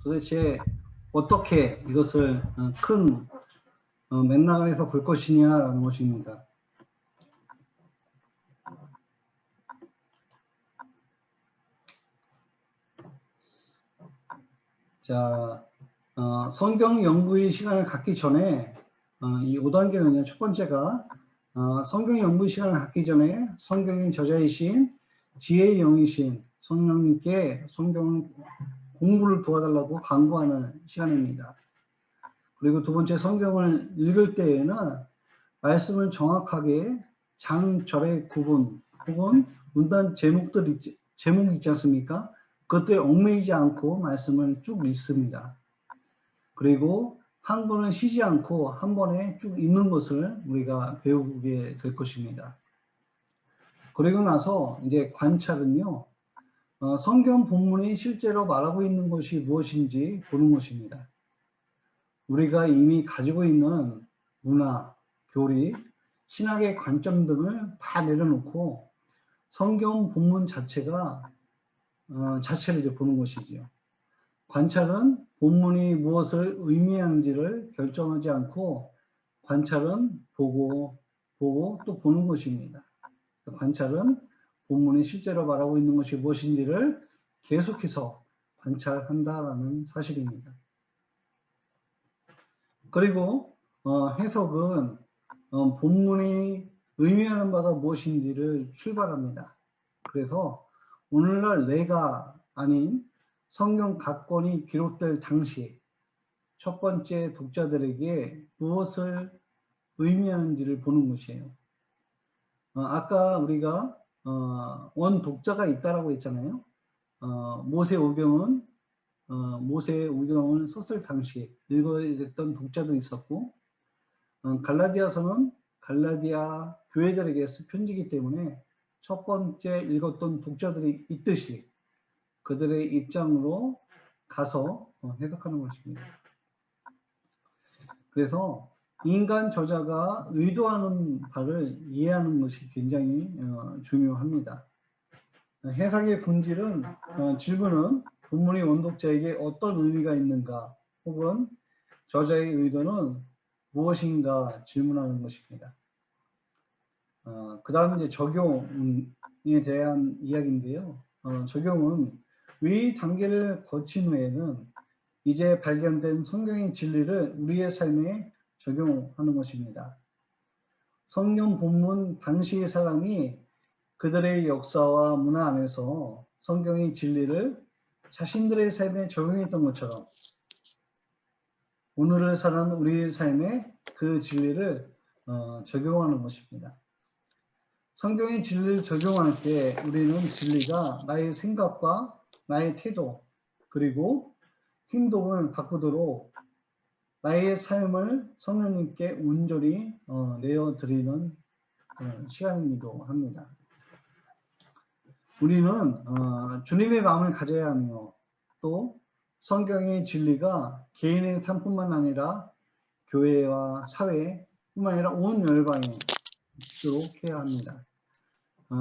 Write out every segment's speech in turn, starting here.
도대체 어떻게 이것을 큰 맥락에서 볼 것이냐라는 것입니다. 자, 성경 연구의 시간을 갖기 전에 이 5단계는요. 첫 번째가 성경 연구의 시간을 갖기 전에 성경의 저자이신 지혜의 영이신 성령님께 성경 공부를 도와달라고 간구하는 시간입니다. 그리고 두 번째, 성경을 읽을 때에는 말씀을 정확하게 장절의 구분 혹은 문단 제목이 있지 않습니까? 그것들에 얽매이지 않고 말씀을 쭉 읽습니다. 그리고 한 번은 쉬지 않고 한 번에 쭉 읽는 것을 우리가 배우게 될 것입니다. 그리고 나서 이제 관찰은요, 성경 본문이 실제로 말하고 있는 것이 무엇인지 보는 것입니다. 우리가 이미 가지고 있는 문화, 교리, 신학의 관점 등을 다 내려놓고 성경 본문 자체를 이제 보는 것이지요. 관찰은 본문이 무엇을 의미하는지를 결정하지 않고 관찰은 보고 또 보는 것입니다. 관찰은 본문이 실제로 말하고 있는 것이 무엇인지를 계속해서 관찰한다라는 사실입니다. 그리고 해석은 본문이 의미하는 바가 무엇인지를 출발합니다. 그래서 오늘날 내가 아닌 성경 각권이 기록될 당시 첫 번째 독자들에게 무엇을 의미하는지를 보는 것이에요. 아까 우리가 원 독자가 있다라고 했잖아요. 모세오경을 썼을 당시 읽어야 됐던 독자도 있었고, 갈라디아서는 갈라디아 교회들에게 쓴 편지이기 때문에 첫 번째 읽었던 독자들이 있듯이 그들의 입장으로 가서 해석하는 것입니다. 그래서 인간 저자가 의도하는 바를 이해하는 것이 굉장히 중요합니다. 해석의 본질은 질문은 본문의 원독자에게 어떤 의미가 있는가 혹은 저자의 의도는 무엇인가 질문하는 것입니다. 그 다음 이제 적용에 대한 이야기인데요. 적용은 위 단계를 거친 후에는 이제 발견된 성경의 진리를 우리의 삶에 적용하는 것입니다. 성경 본문 당시의 사람이 그들의 역사와 문화 안에서 성경의 진리를 자신들의 삶에 적용했던 것처럼 오늘을 사는 우리의 삶에 그 진리를 적용하는 것입니다. 성경의 진리를 적용할 때 우리는 진리가 나의 생각과 나의 태도 그리고 행동을 바꾸도록 나의 삶을 성령님께 온전히 내어드리는 시간이기도 합니다. 우리는 주님의 마음을 가져야 하며 또 성경의 진리가 개인의 삶뿐만 아니라 교회와 사회 뿐만 아니라 온 열방에 있도록 해야 합니다.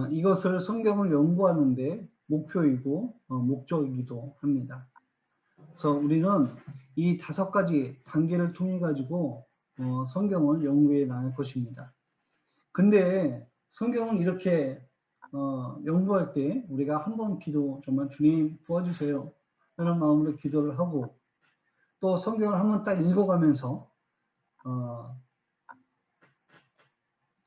이것을 성경을 연구하는 데 목표이고 목적이기도 합니다. 그래서 우리는 이 5가지 단계를 통해 가지고 성경을 연구해 나갈 것입니다. 근데 성경을 이렇게 연구할 때 우리가 한번 기도 정말 주님 도와주세요 하는 마음으로 기도를 하고 또 성경을 한번 딱 읽어가면서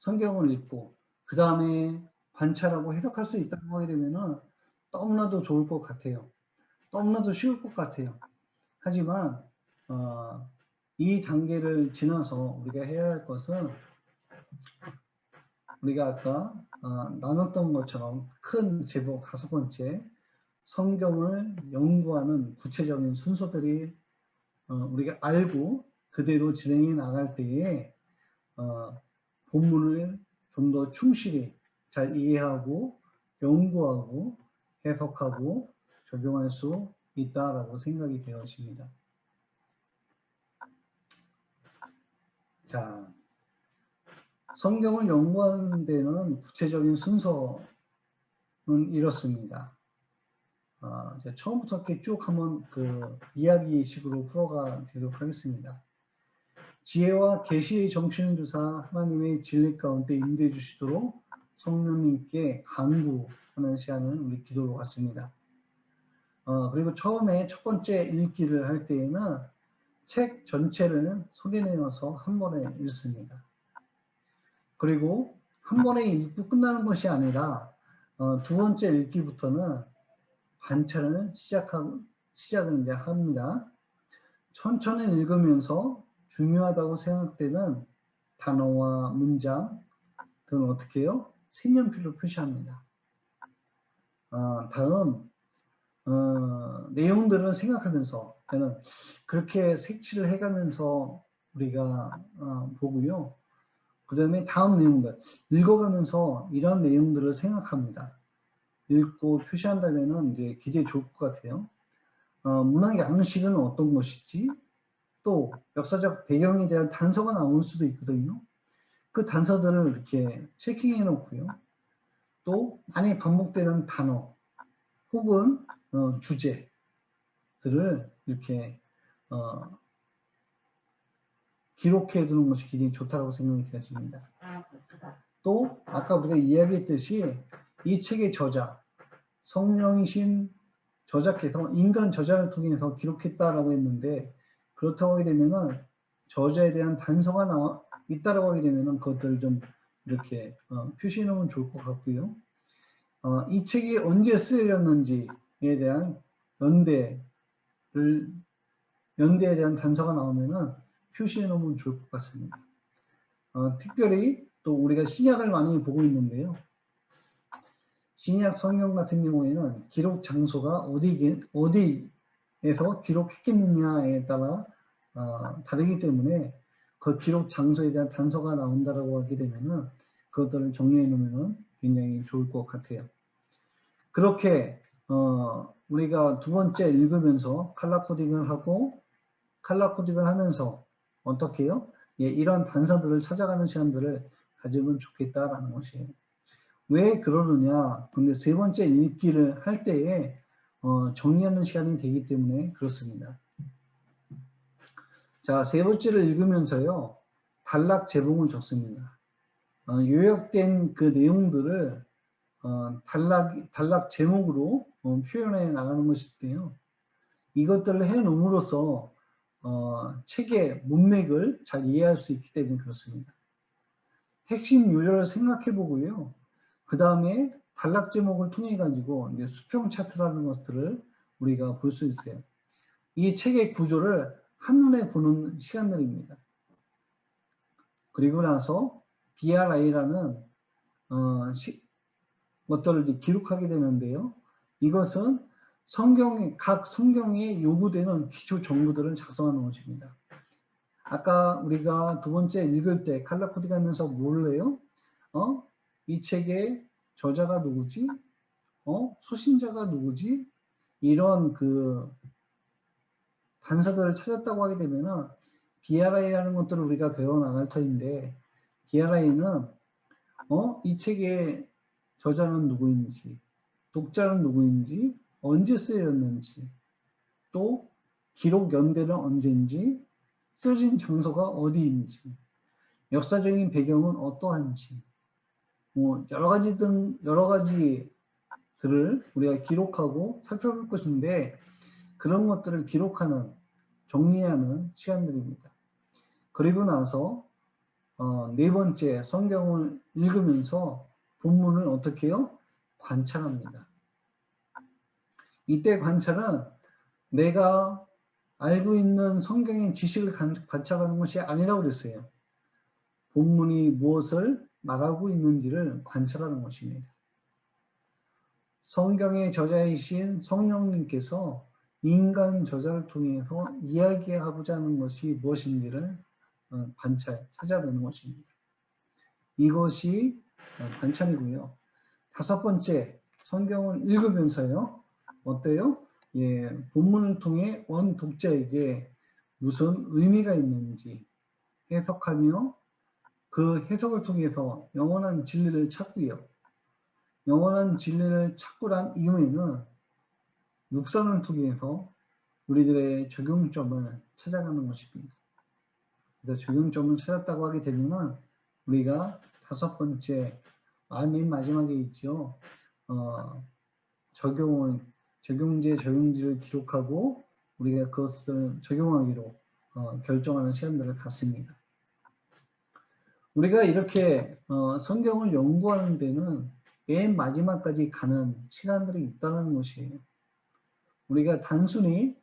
성경을 읽고 그 다음에 관찰하고 해석할 수 있다고 하게 되면은 너무나도 좋을 것 같아요. 너무나도 쉬울 것 같아요. 하지만 이 단계를 지나서 우리가 해야 할 것은 우리가 아까 나눴던 것처럼 큰 제목 5번째 성경을 연구하는 구체적인 순서들이 우리가 알고 그대로 진행해 나갈 때에 본문을 좀 더 충실히 잘 이해하고 연구하고 해석하고 적용할 수 있다라고 생각이 되어집니다. 자, 성경을 연구하는 데는 구체적인 순서는 이렇습니다. 이제 처음부터 이렇게 쭉 한번 그 이야기식으로 풀어가 도록 하겠습니다. 지혜와 계시의 정신을 주사 하나님의 진리 가운데 임대해 주시도록 성령님께 간구하는 시간을 우리 기도로 갖습니다. 그리고 처음에 첫 번째 읽기를 할 때에는 책 전체를 소리내어서 한 번에 읽습니다. 그리고 한 번에 읽고 끝나는 것이 아니라 두 번째 읽기부터는 관찰을 시작을 이제 합니다. 천천히 읽으면서 중요하다고 생각되는 단어와 문장 등을 어떻게 해요? 색연필로 표시합니다. 다음 내용들을 생각하면서 저는 그렇게 색칠을 해가면서 우리가 보고요. 그 다음에 다음 내용들 읽어가면서 이런 내용들을 생각합니다. 읽고 표시한다면은 이제 굉장히 좋을 것 같아요. 문학 양식은 어떤 것이지? 또 역사적 배경에 대한 단서가 나올 수도 있거든요. 그 단서들을 이렇게 체킹해 놓고요. 또 많이 반복되는 단어 혹은 주제들을 이렇게 기록해 두는 것이 굉장히 좋다고 생각이 되어집니다. 또 아까 우리가 이야기했듯이 이 책의 저자, 성령이신 저자께서 인간 저자를 통해서 기록했다라고 했는데 그렇다고 하게 되면은 저자에 대한 단서가 있다라고 하게 되면은 그것들을 좀 이렇게 표시해 놓으면 좋을 것 같고요. 이 책이 언제 쓰여졌는지에 대한 연대에 대한 단서가 나오면은 표시해 놓으면 좋을 것 같습니다. 특별히 또 우리가 신약을 많이 보고 있는데요. 신약 성경 같은 경우에는 기록 장소가 어디에서 기록했겠느냐에 따라 다르기 때문에 그 기록 장소에 대한 단서가 나온다라고 하게 되면은 그것들을 정리해 놓으면 굉장히 좋을 것 같아요. 그렇게 우리가 두 번째 읽으면서 칼라 코딩을 하면서 어떻게 해요? 예, 이런 단서들을 찾아가는 시간들을 가지면 좋겠다라는 것이에요. 왜 그러느냐? 근데 세 번째 읽기를 할 때에 정리하는 시간이 되기 때문에 그렇습니다. 자, 세 번째를 읽으면서요. 단락 제목을 적습니다. 요약된 그 내용들을 단락 제목으로 표현해 나가는 것인데요. 이것들을 해 놓음으로써 책의 문맥을 잘 이해할 수 있기 때문에 그렇습니다. 핵심 요절을 생각해 보고요. 그 다음에 단락 제목을 통해 가지고 이제 수평 차트라는 것들을 우리가 볼 수 있어요. 이 책의 구조를 한눈에 보는 시간들입니다. 그리고 나서 BRI라는 것들을 기록하게 되는데요. 이것은 각 성경에 요구되는 기초 정보들을 작성하는 것입니다. 아까 우리가 두 번째 읽을 때 칼라 코딩하면서 뭘 해요? 이 책의 저자가 누구지? 소신자가 누구지? 이런 그 단서들을 찾았다고 하게 되면은 BRI라는 것들을 우리가 배워나갈 터인데 BRI는 이 책의 저자는 누구인지, 독자는 누구인지, 언제 쓰였는지, 또 기록 연대는 언제인지, 쓰여진 장소가 어디인지, 역사적인 배경은 어떠한지, 여러 가지들을 우리가 기록하고 살펴볼 것인데 그런 것들을 기록하는, 정리하는 시간들입니다. 그리고 나서 네 번째 성경을 읽으면서 본문을 어떻게 해요? 관찰합니다. 이때 관찰은 내가 알고 있는 성경의 지식을 관찰하는 것이 아니라고 그랬어요. 본문이 무엇을 말하고 있는지를 관찰하는 것입니다. 성경의 저자이신 성령님께서 인간 저자를 통해서 이야기하고자 하는 것이 무엇인지를 찾아내는 것입니다. 이것이 관찰이고요. 다섯 번째, 성경을 읽으면서요. 어때요? 예, 본문을 통해 원 독자에게 무슨 의미가 있는지 해석하며 그 해석을 통해서 영원한 진리를 찾고요. 영원한 진리를 찾고 난 이후에는 묵상을 통해서 우리들의 적용점을 찾아가는 것입니다. 그래서 적용점을 찾았다고 하게 되면 우리가 다섯 번째, 맨 마지막에 있죠. 적용지를 기록하고 우리가 그것을 적용하기로 결정하는 시간들을 갖습니다. 우리가 이렇게 성경을 연구하는 데는 맨 마지막까지 가는 시간들이 있다는 것이에요. 우리가 단순히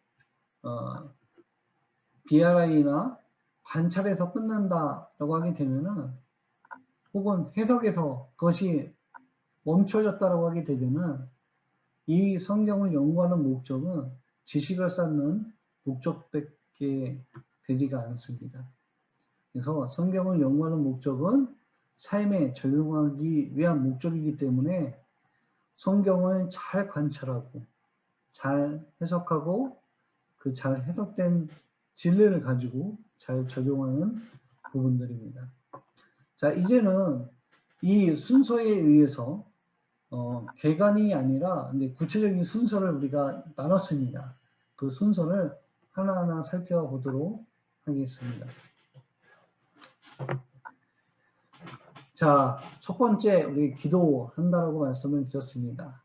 BRI나 관찰에서 끝난다라고 하게 되면은, 혹은 해석에서 그것이 멈춰졌다라고 하게 되면은, 이 성경을 연구하는 목적은 지식을 쌓는 목적밖에 되지가 않습니다. 그래서 성경을 연구하는 목적은 삶에 적용하기 위한 목적이기 때문에 성경을 잘 관찰하고 잘 해석하고 그 잘 해석된 진리를 가지고 잘 적용하는 부분들입니다. 자, 이제는 이 순서에 의해서 개관이 아니라 구체적인 순서를 우리가 나눴습니다. 그 순서를 하나하나 살펴보도록 하겠습니다. 자, 첫 번째 우리 기도한다라고 말씀을 드렸습니다.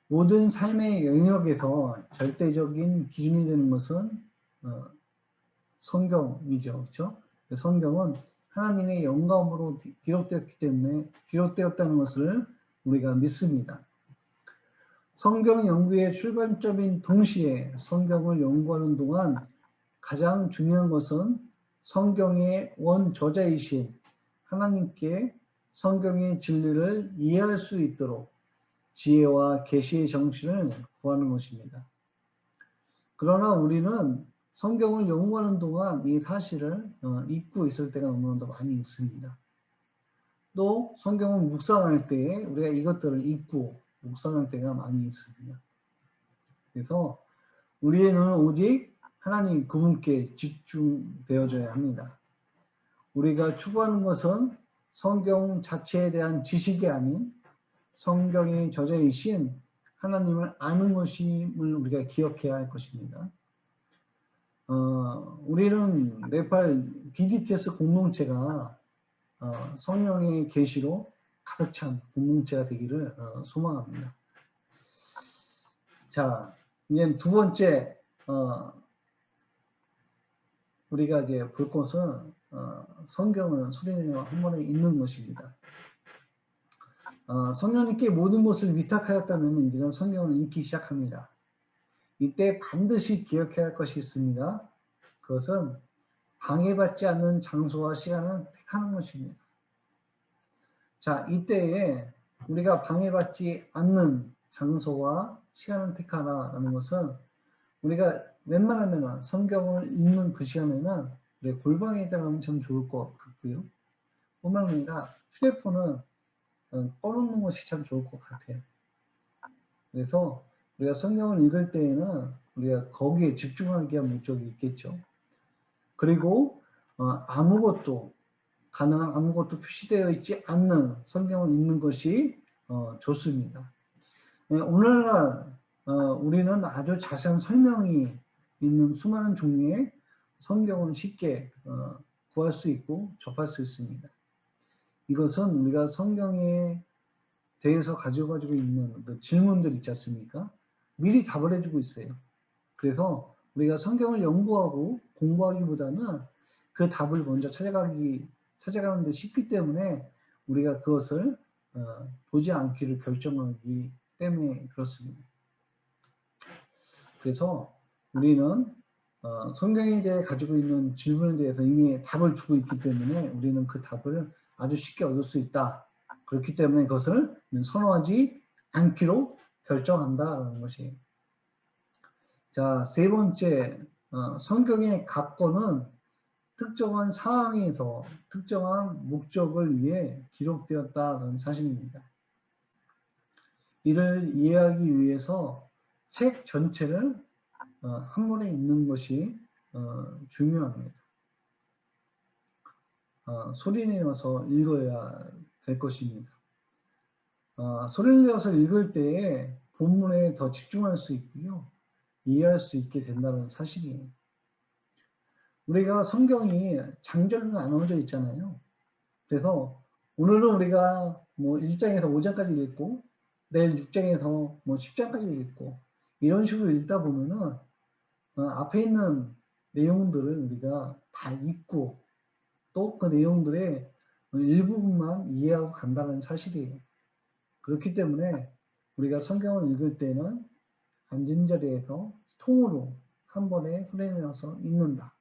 모든 삶의 영역에서 절대적인 기준이 되는 것은 성경이죠. 그렇죠? 성경은 하나님의 영감으로 기록되었기 때문에 기록되었다는 것을 우리가 믿습니다. 성경 연구의 출발점인 동시에 성경을 연구하는 동안 가장 중요한 것은 성경의 원저자이신 하나님께 성경의 진리를 이해할 수 있도록 지혜와 계시의 정신을 구하는 것입니다. 그러나 우리는 성경을 연구하는 동안 이 사실을 잊고 있을 때가 너무나도 많이 있습니다. 또 성경을 묵상할 때에 우리가 이것들을 잊고 묵상할 때가 많이 있습니다. 그래서 우리는 오직 하나님 그분께 집중되어져야 합니다. 우리가 추구하는 것은 성경 자체에 대한 지식이 아닌 성경의 저자이신 하나님을 아는 것임을 우리가 기억해야 할 것입니다. 우리는 네팔 BDTS 공동체가 성령의 계시로 가득 찬 공동체가 되기를 소망합니다. 자, 이제 두 번째 우리가 이제 볼 것은 성경을 소리내어 한 번에 읽는 것입니다. 성령님께 모든 것을 위탁하였다면 이제는 성경을 읽기 시작합니다. 이때 반드시 기억해야 할 것이 있습니다. 그것은 방해받지 않는 장소와 시간을 택하는 것입니다. 자, 이때에 우리가 방해받지 않는 장소와 시간을 택하라는 것은 우리가 웬만하면 성경을 읽는 그 시간에는 우리 골방에 들어가면 참 좋을 것 같고요. 뿐만 아니라 휴대폰은 꺼놓는 것이 참 좋을 것 같아요. 그래서 우리가 성경을 읽을 때에는 우리가 거기에 집중하기 위한 목적이 있겠죠. 그리고 가능한 아무것도 표시되어 있지 않는 성경을 읽는 것이 좋습니다. 오늘날 우리는 아주 자세한 설명이 있는 수많은 종류의 성경을 쉽게 구할 수 있고 접할 수 있습니다. 이것은 우리가 성경에 대해서 가지고 있는 그 질문들 있지 않습니까? 미리 답을 해주고 있어요. 그래서 우리가 성경을 연구하고 공부하기보다는 그 답을 먼저 찾아가는 데 쉽기 때문에 우리가 그것을 보지 않기를 결정하기 때문에 그렇습니다. 그래서 우리는 성경에 대해 가지고 있는 질문에 대해서 이미 답을 주고 있기 때문에 우리는 그 답을 아주 쉽게 얻을 수 있다. 그렇기 때문에 그것을 선호하지 않기로 결정한다는 것이에요. 자, 세 번째, 성경의 각권은 특정한 상황에서 특정한 목적을 위해 기록되었다는 사실입니다. 이를 이해하기 위해서 책 전체를 한 번에 읽는 것이 중요합니다. 소리내어서 읽어야 될 것입니다. 소리내어서 읽을 때에 본문에 더 집중할 수 있고요. 이해할 수 있게 된다는 사실이에요. 우리가 성경이 장절로 나눠져 있잖아요. 그래서 오늘은 우리가 뭐 1장에서 5장까지 읽고 내일 6장에서 뭐 10장까지 읽고 이런 식으로 읽다 보면은 앞에 있는 내용들을 우리가 다 읽고 또 그 내용들의 일부분만 이해하고 간다는 사실이에요. 그렇기 때문에 우리가 성경을 읽을 때는 앉은 자리에서 통으로 한 번에 손에내어서 읽는다.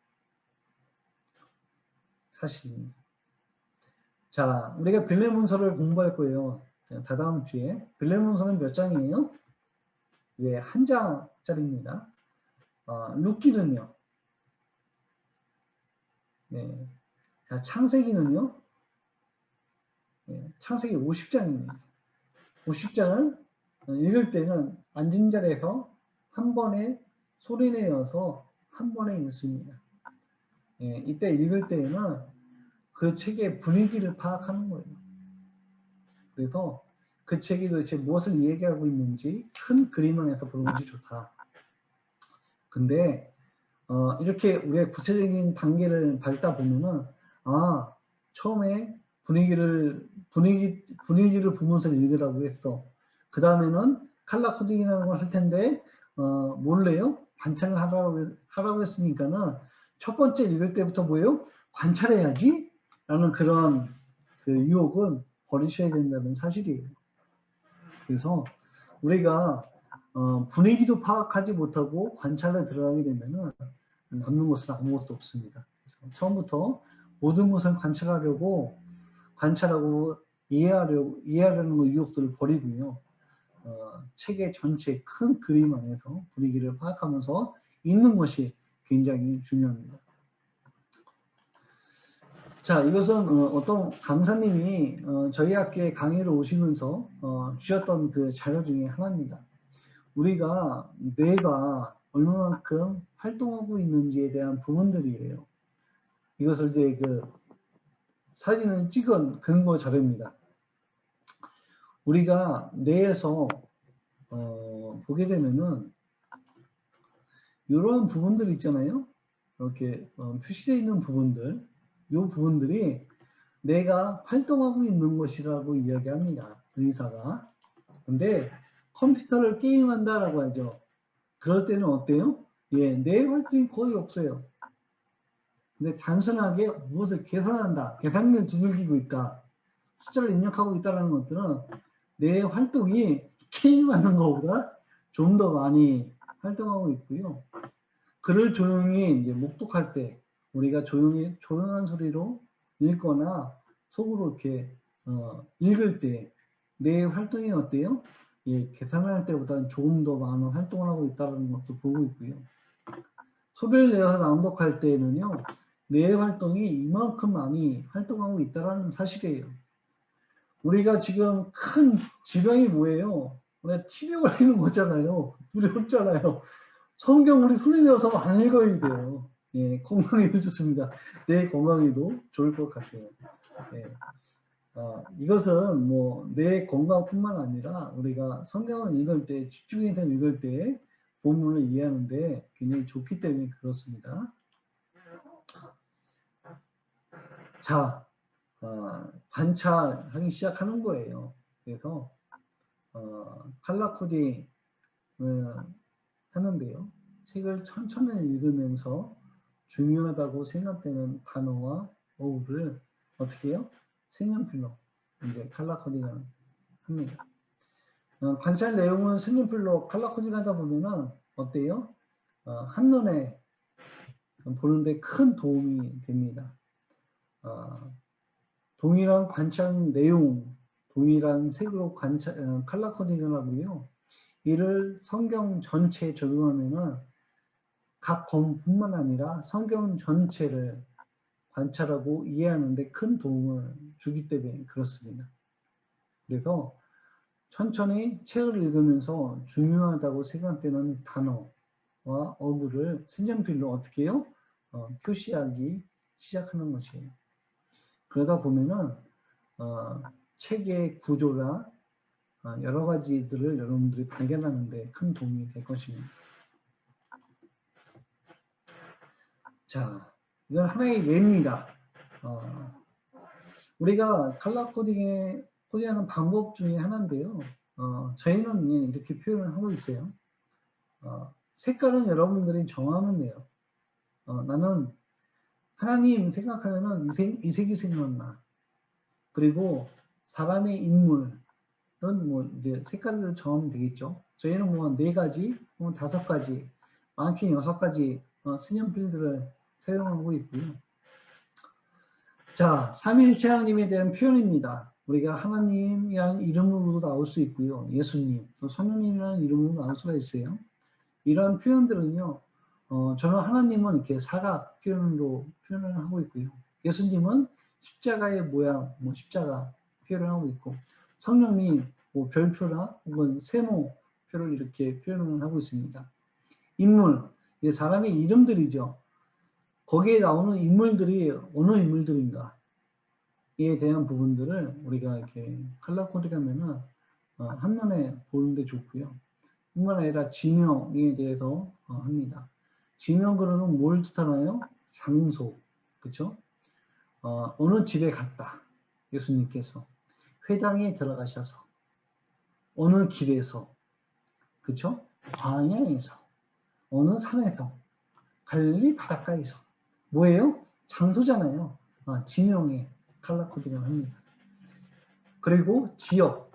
사실입니다. 자, 우리가 빌레몬서를 공부할 거예요. 다다음 주에. 빌레몬서는 몇 장이에요? 예, 한 장짜리입니다. 룻기는요? 네. 자, 창세기는요? 네, 창세기 50장입니다. 50장을 읽을 때는 앉은 자리에서 한 번에 소리내어서 한 번에 읽습니다. 예, 이때 읽을 때에는 그 책의 분위기를 파악하는 거예요. 그래서 그 책이 도대체 무엇을 얘기하고 있는지 큰 그림 안에서 보는 것이 좋다. 근데 이렇게 우리의 구체적인 단계를 밟다 보면은 처음에 분위기를 보면서 읽으라고 했어. 그 다음에는 칼라 코딩이라는 걸 할 텐데 몰래요? 관찰을 하라고 했으니까는 첫 번째 읽을 때부터 뭐예요? 관찰해야지? 라는 그런 그 유혹은 버리셔야 된다는 사실이에요. 그래서 우리가 분위기도 파악하지 못하고 관찰에 들어가게 되면은 남는 것은 아무것도 없습니다. 그래서 처음부터 모든 것을 관찰하고 이해하려는 그 유혹들을 버리고요. 책의 전체 큰 그림 안에서 분위기를 파악하면서 읽는 것이 굉장히 중요합니다. 자, 이것은 어떤 강사님이 저희 학교에 강의를 오시면서 주셨던 그 자료 중에 하나입니다. 우리가 뇌가 얼마만큼 활동하고 있는지에 대한 부분들이에요. 이것을 이제 그 사진을 찍은 근거 자료입니다. 우리가 뇌에서 보게 되면은 이러한 부분들 있잖아요. 이렇게 표시되어 있는 부분들, 이 부분들이 뇌가 활동하고 있는 것이라고 이야기합니다. 의사가. 근데 컴퓨터를 게임한다라고 하죠. 그럴 때는 어때요? 예, 뇌 활동이 거의 없어요. 근데 단순하게 무엇을 계산한다, 계산기를 두들기고 있다, 숫자를 입력하고 있다는 것들은 뇌 활동이 게임하는 것보다 좀 더 많이 활동하고 있고요. 글을 조용히 이제 목독할 때 우리가 조용한 소리로 읽거나 속으로 이렇게 읽을 때 뇌 활동이 어때요? 예, 계산할 때보다는 조금 더 많은 활동을 하고 있다는 것도 보고 있고요. 소리를 내어서 낭독할 때는요, 뇌 활동이 이만큼 많이 활동하고 있다는 사실이에요. 우리가 지금 큰 질병이 뭐예요? 우리가 치료 걸리는 거잖아요. 두렵잖아요. 성경 우리 소리 내어서 많이 읽어야 돼요. 예, 건강에도 좋습니다. 뇌 건강에도 좋을 것 같아요. 예. 이것은 뭐 뇌 건강뿐만 아니라 우리가 성경을 읽을 때, 집중해서 읽을 때 본문을 이해하는데 굉장히 좋기 때문에 그렇습니다. 자, 관찰하기 시작하는 거예요. 그래서 칼라 코딩을 하는데요. 책을 천천히 읽으면서 중요하다고 생각되는 단어와 어구를 어떻게 해요? 색연필로 이제 칼라 코딩을 합니다. 관찰 내용은 색연필로 칼라 코딩 하다 보면은 어때요? 한눈에 보는데 큰 도움이 됩니다. 동일한 관찰 내용, 동일한 색으로 칼라 코딩을 하고요. 이를 성경 전체에 적용하면은 각 권뿐만 아니라 성경 전체를 관찰하고 이해하는 데 큰 도움을 주기 때문에 그렇습니다. 그래서 천천히 책을 읽으면서 중요하다고 생각되는 단어와 어구를 색연필로 어떻게 해요? 표시하기 시작하는 것이에요. 그러다 보면은 책의 구조나 여러 가지들을 여러분들이 발견하는 데 큰 도움이 될 것입니다. 자, 이건 하나의 예입니다. 우리가 컬러 코딩하는 방법 중에 하나인데요. 저희는 이렇게 표현을 하고 있어요. 색깔은 여러분들이 정하면 돼요. 나는 하나님 생각하면은 이 색이 생각나. 그리고 사람의 인물은 뭐 이제 색깔을 정하면 되겠죠. 저희는 뭐 4가지, 뭐 5가지, 많게는 6가지 색연필들을 사용하고 있고요. 자, 삼위일체 하나님에 대한 표현입니다. 우리가 하나님이라는 이름으로도 나올 수 있고요. 예수님, 또 성령님이라는 이름으로 나올 수가 있어요. 이런 표현들은요, 저는 하나님은 이렇게 사각 표현으로 표현을 하고 있고요. 예수님은 십자가의 모양, 뭐 십자가 표현을 하고 있고, 성령님, 뭐 별표나 혹은 세모표를 이렇게 표현을 하고 있습니다. 인물, 사람의 이름들이죠. 거기에 나오는 인물들이 어느 인물들인가에 대한 부분들을 우리가 이렇게 컬러 코딩하면은 한눈에 보는데 좋고요. 뿐만 아니라 지명에 대해서 합니다. 지명 그러면 뭘 뜻하나요? 장소, 그렇죠? 어느 집에 갔다. 예수님께서 회당에 들어가셔서 어느 길에서, 그렇죠? 광야에서 어느 산에서 갈릴리 바닷가에서 뭐예요? 장소잖아요. 지명에 컬러 코딩을 합니다. 그리고 지역,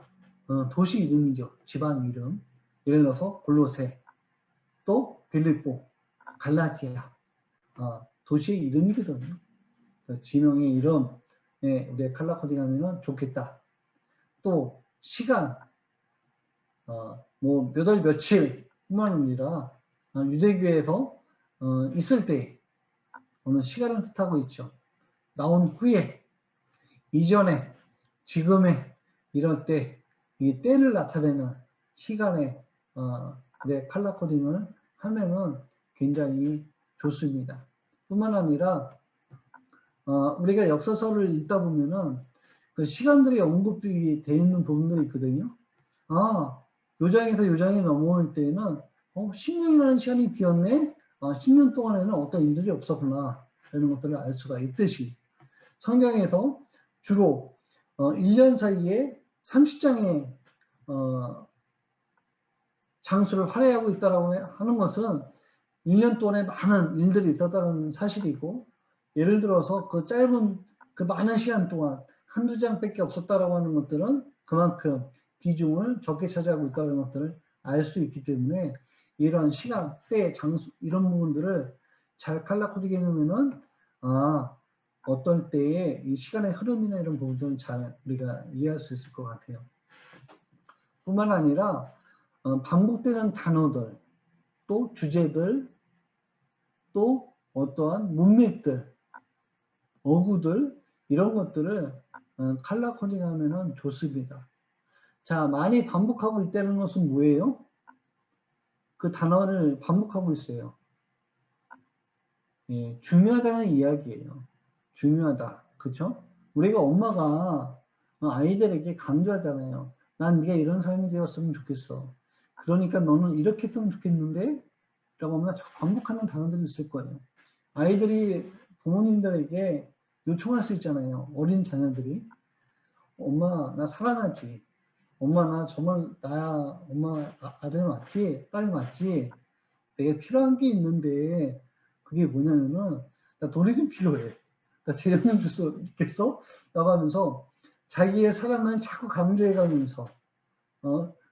도시 이름이죠. 집안 이름. 예를 들어서 골로새, 또 빌립보, 갈라디아, 도시의 이름이거든요. 지명의 이름에 우리가 컬러 코딩하면 좋겠다. 또 시간, 뭐 몇 월 며칠뿐만 아니라 유대교에서 있을 때 어느 시간을 뜻하고 있죠. 나온 후에, 이전에, 지금에 이럴 때 이 때를 나타내는 시간에 컬러 코딩을 하면은 굉장히 좋습니다. 뿐만 아니라 우리가 역사서를 읽다 보면은 그 시간들이 언급이 되어 있는 부분들이 있거든요. 요장에서 요장이 넘어올 때에는 10년이라는 시간이 비었네. 10년 동안에는 어떤 일들이 없었구나. 이런 것들을 알 수가 있듯이 성경에서 주로 1년 사이에 30장의 장수를 할애하고 있다고 하는 것은 1년 동안에 많은 일들이 있었다는 사실이고, 예를 들어서 그 짧은 그 많은 시간 동안 한두 장밖에 없었다라고 하는 것들은 그만큼 비중을 적게 차지하고 있다는 것들을 알 수 있기 때문에 이런 시간, 때, 장수 이런 부분들을 잘 컬러 코딩해 놓으면은 어떤 때에 이 시간의 흐름이나 이런 부분들은 잘 우리가 이해할 수 있을 것 같아요. 뿐만 아니라 반복되는 단어들, 또 주제들, 또 어떠한 문맥들, 어구들 이런 것들을 컬러 코딩하면 좋습니다. 자, 많이 반복하고 있다는 것은 뭐예요? 그 단어를 반복하고 있어요. 예, 중요하다는 이야기예요. 중요하다. 그렇죠? 우리가 엄마가 아이들에게 강조하잖아요. 난 네가 이런 삶이 되었으면 좋겠어. 그러니까 너는 이렇게 했으면 좋겠는데? 라고 하면 반복하는 단어들이 있을 거예요. 아이들이 부모님들에게 요청할 수 있잖아요. 어린 자녀들이. 엄마, 나 사랑하지. 엄마, 나 정말 나야. 엄마, 아들 맞지? 딸 맞지? 내게 필요한 게 있는데 그게 뭐냐면은 나 돈이 좀 필요해. 나 대령 좀 줄 수 있겠어? 라고 하면서 자기의 사랑을 자꾸 강조해가면서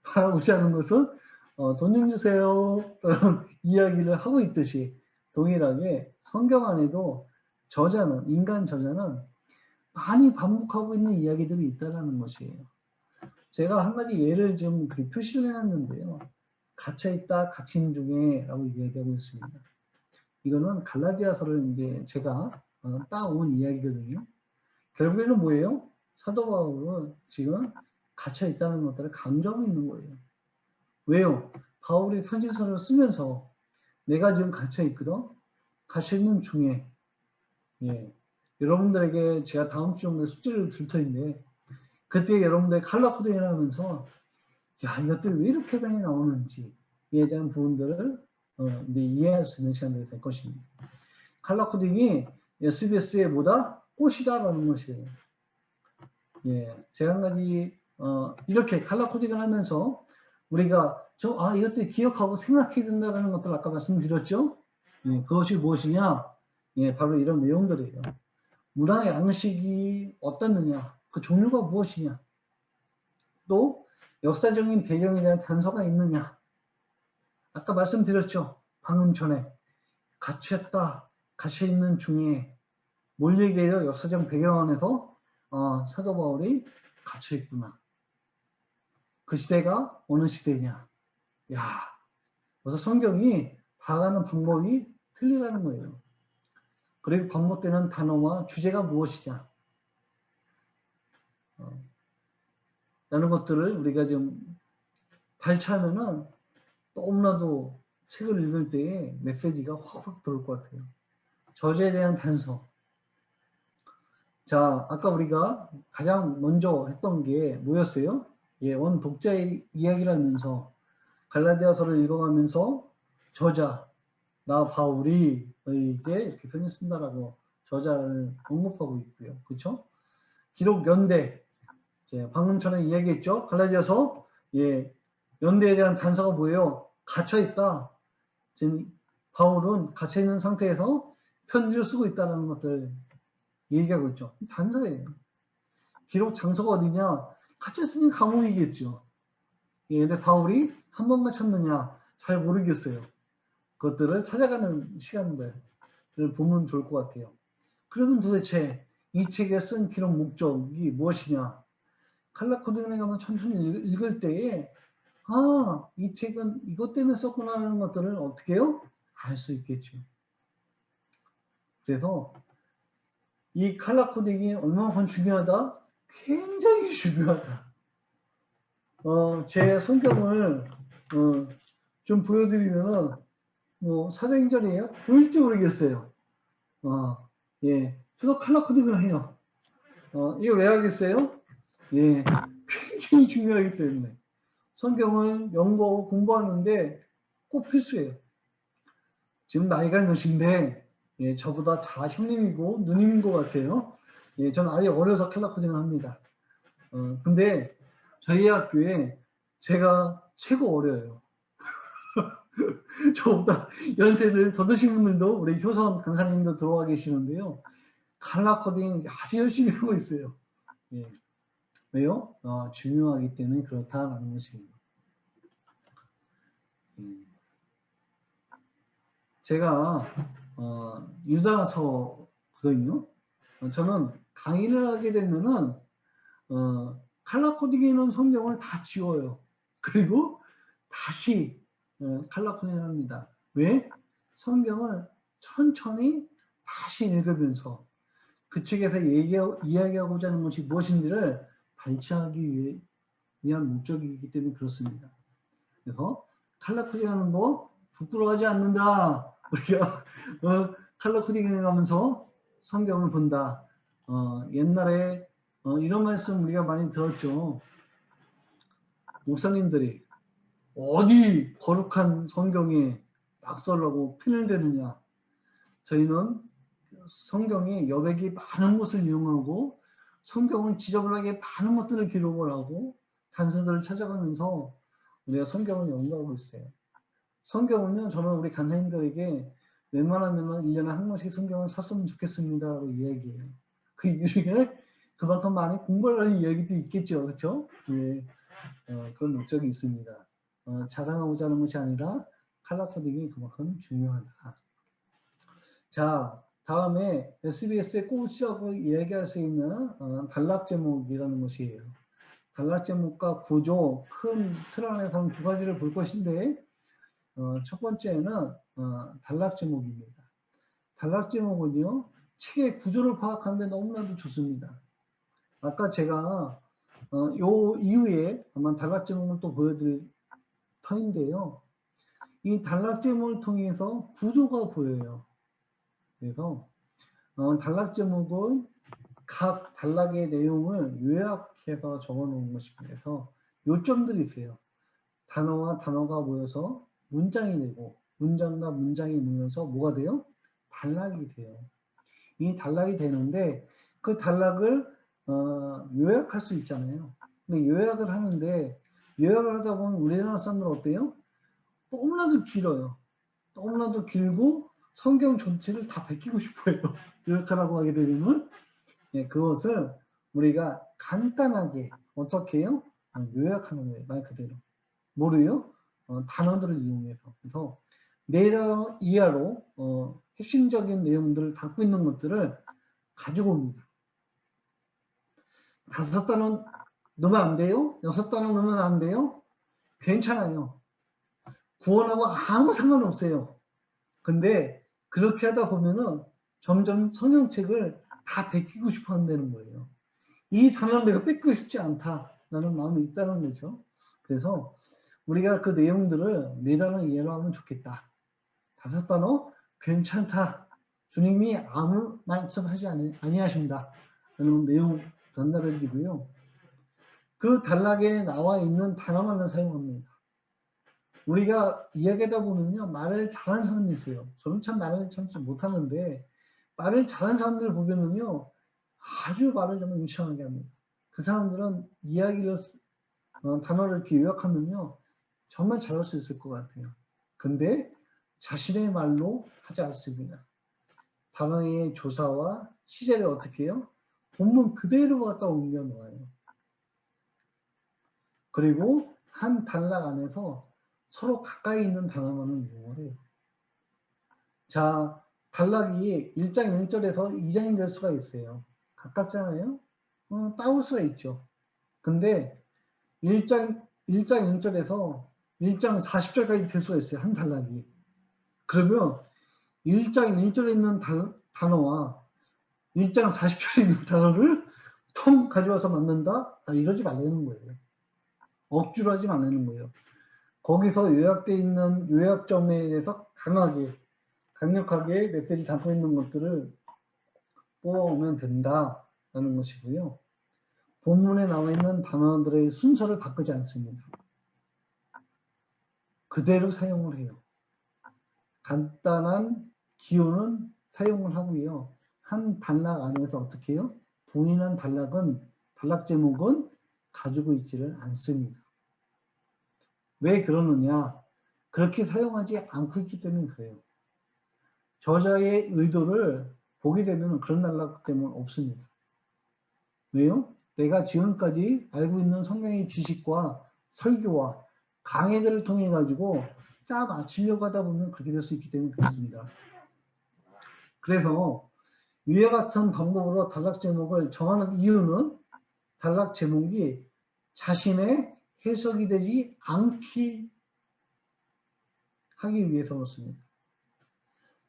바라보지 않는 것은 돈 좀 주세요. 라는 이야기를 하고 있듯이 동일하게 성경 안에도 저자는, 인간 저자는 많이 반복하고 있는 이야기들이 있다는 것이에요. 제가 한 가지 예를 좀 표시를 해놨는데요. 갇혀있다, 갇힌 중에 라고 얘기하고 있습니다. 이거는 갈라디아서를 이제 제가 따온 이야기거든요. 결국에는 뭐예요? 사도 바울은 지금 갇혀있다는 것들을 강조하고 있는 거예요. 왜요? 바울이 편지서를 쓰면서 내가 지금 갇혀있거든? 갇혀있는 중에 여러분들에게 제가 다음 주 정도에 숙제를 줄 터인데 그때 여러분들 컬러 코딩을 하면서 이것들이 왜 이렇게 많이 나오는지에 대한 부분들을 이제 이해할 수 있는 시간들이 될 것입니다. 칼라 코딩이 SBS의 뭐다? 꽃이다라는 것이에요. 예, 제가 한 가지 이렇게 칼라 코딩을 하면서 우리가 이것들 기억하고 생각해야 된다는 것들 아까 말씀드렸죠? 예, 그것이 무엇이냐? 예, 바로 이런 내용들이에요. 문화 양식이 어떻느냐? 그 종류가 무엇이냐? 또 역사적인 배경에 대한 단서가 있느냐? 아까 말씀드렸죠? 방금 전에 갇혔다, 갇혀있는 중에 뭘 얘기해요? 역사적 배경 안에서 사도 바울이 갇혀있구나. 그 시대가 어느 시대냐? 야, 그래서 성경이 다가가는 방법이 틀리다는 거예요. 그리고 반복되는 단어와 주제가 무엇이냐? 라는 것들을 우리가 좀 발췌하면은 너무나도 책을 읽을 때에 메시지가 확확 들어올 것 같아요. 저주에 대한 단서. 자, 아까 우리가 가장 먼저 했던 게 뭐였어요? 예, 원 독자의 이야기라면서 갈라디아서를 읽어가면서 저자, 나 바울이 너희에게 이렇게 편지 쓴다라고 저자를 언급하고 있고요. 그렇죠? 기록 연대. 방금 전에 이야기했죠? 갈라디아서 예, 연대에 대한 단서가 뭐예요? 갇혀있다. 지금 바울은 갇혀있는 상태에서 편지를 쓰고 있다는 것들 얘기하고 있죠. 단서예요. 기록 장소가 어디냐? 갇혀있으니 감옥이겠죠. 예, 근데 바울이 한 번만 찾느냐? 잘 모르겠어요. 그것들을 찾아가는 시간들을 보면 좋을 것 같아요. 그러면 도대체 이 책에 쓴 기록 목적이 무엇이냐? 칼라 코딩에 가면 천천히 읽을 때에 이 책은 이것 때문에 썼구나 하는 것들을 어떻게 해요? 알 수 있겠죠. 그래서 이 칼라 코딩이 얼마나 중요하다? 굉장히 중요하다. 제 성경을 좀 보여드리면은 뭐 사도행전이에요? 보일지 모르겠어요. 예, 저도 칼라 코딩을 해요. 이거 왜 하겠어요? 예, 굉장히 중요하기 때문에 성경을 연구 공부하는데 꼭 필수예요. 지금 나이가 몇인데 예, 저보다 형님이고 누님인 것 같아요. 예, 저는 아예 어려서 칼라 코딩을 합니다. 근데 저희 학교에 제가 최고 어려요. 저보다 연세를 더 드신 분들도 우리 효선 강사님도 들어와 계시는데요. 칼라 코딩 아주 열심히 하고 있어요. 예. 왜요? 중요하기 때문에 그렇다라는 것입니다. 제가 유다서거든요. 저는 강의를 하게 되면은 칼라 코딩에 있는 성경을 다 지워요. 그리고 다시 칼라 코딩을 합니다. 왜? 성경을 천천히 다시 읽으면서 그 책에서 이야기하고자 하는 것이 무엇인지를 발췌하기 위한 목적이기 때문에 그렇습니다. 그래서 칼라 코딩하는 거 부끄러워하지 않는다. 우리가 칼라 코딩해 가면서 성경을 본다. 옛날에 이런 말씀 우리가 많이 들었죠. 목사님들이 어디 거룩한 성경에 낙서하고 펜을 대느냐. 저희는 성경에 여백이 많은 것을 이용하고 성경을 지저분하게 많은 것들을 기록을 하고 단서들을 찾아가면서 우리가 성경을 연구하고 있어요. 성경은요, 저는 우리 간사님들에게 웬만하면 1년에 한 권씩 성경을 샀으면 좋겠습니다라고 이야기해요. 그 이유 중에 그만큼 많이 공부하는 이야기도 있겠죠. 그렇죠? 예, 그런 목적이 있습니다. 자랑하고자 하는 것이 아니라 칼라 코딩이 그만큼 중요하다. 자, 다음에 SBS의 꽂이라고 이야기할 수 있는 단락 제목이라는 것이에요. 단락 제목과 구조, 큰 틀 안에서는 두 가지를 볼 것인데 첫 번째는 단락 제목입니다. 단락 제목은요, 책의 구조를 파악하는 데 너무나도 좋습니다. 아까 제가 요 이후에 아마 단락 제목을 또 보여드릴 터인데요. 이 단락 제목을 통해서 구조가 보여요. 그래서 단락 제목은 각 단락의 내용을 요약해서 적어놓은 것입니다. 그래서 요점들이 있어요. 단어와 단어가 모여서 문장이 되고 문장과 문장이 모여서 뭐가 돼요? 단락이 돼요. 이 단락이 되는데 그 단락을 요약할 수 있잖아요. 근데 요약을 하는데 요약을 하다 보면 우리나라 사람들은 어때요? 너무나도 길어요. 너무나도 길고 성경 전체를 다 베끼고 싶어요. 요약하라고 하게 되면 그것을 우리가 간단하게 어떻게 해요? 요약하는 거예요. 말 그대로. 뭐로요? 단어들을 이용해서. 그래서 네 단어 이하로 핵심적인 내용들을 담고 있는 것들을 가지고 옵니다. 5단어 넣으면 안 돼요? 6단어 넣으면 안 돼요? 괜찮아요. 구원하고 아무 상관없어요. 근데 그렇게 하다 보면은 점점 성경책을 다 베끼고 싶어 한다는 거예요. 이 단어는 내가 뺏기고 싶지 않다라는 마음이 있다는 거죠. 그래서 우리가 그 내용들을 4단어 이해로 하면 좋겠다. 5단어 괜찮다. 주님이 아무 말씀하지 아니하신다. 라는 내용 전달해드리고요. 그 단락에 나와 있는 단어만을 사용합니다. 우리가 이야기하다 보면요. 말을 잘하는 사람이 있어요. 저는 참 말을 참 못하는데 말을 잘하는 사람들 보면은요. 아주 말을 정말 유창하게 합니다. 그 사람들은 이야기를 단어를 이렇게 요약하면요. 정말 잘할 수 있을 것 같아요. 근데 자신의 말로 하지 않습니다. 단어의 조사와 시제를 어떻게 해요? 본문 그대로 갖다 옮겨 놓아요. 그리고 한 단락 안에서 서로 가까이 있는 단어만을 이용을 해요. 자, 단락이 1장 1절에서 2장이 될 수가 있어요. 가깝잖아요? 따올 수가 있죠. 근데 1장 1절에서 1장 40절까지 될 수가 있어요. 한 단락이. 그러면 1장 1절에 있는 단어와 1장 40절에 있는 단어를 통 가져와서 만든다? 이러지 말라는 거예요. 억지로 하지 말라는 거예요. 거기서 요약되어 있는 요약점에 대해서 강력하게 메시지 담고 있는 것들을 뽑아오면 된다라는 것이고요. 본문에 나와 있는 단어들의 순서를 바꾸지 않습니다. 그대로 사용을 해요. 간단한 기호는 사용을 하고요. 한 단락 안에서 어떻게 해요? 동일한 단락 제목은 가지고 있지를 않습니다. 왜 그러느냐? 그렇게 사용하지 않고 있기 때문에 그래요. 저자의 의도를 보게 되면 그런 단락 때문에 없습니다. 왜요? 내가 지금까지 알고 있는 성경의 지식과 설교와 강해들을 통해 가지고 짜 맞추려고 하다 보면 그렇게 될 수 있기 때문에 그렇습니다. 그래서 위와 같은 방법으로 단락 제목을 정하는 이유는 단락 제목이 자신의 해석이 되지 않기 하기 위해서 그렇습니다.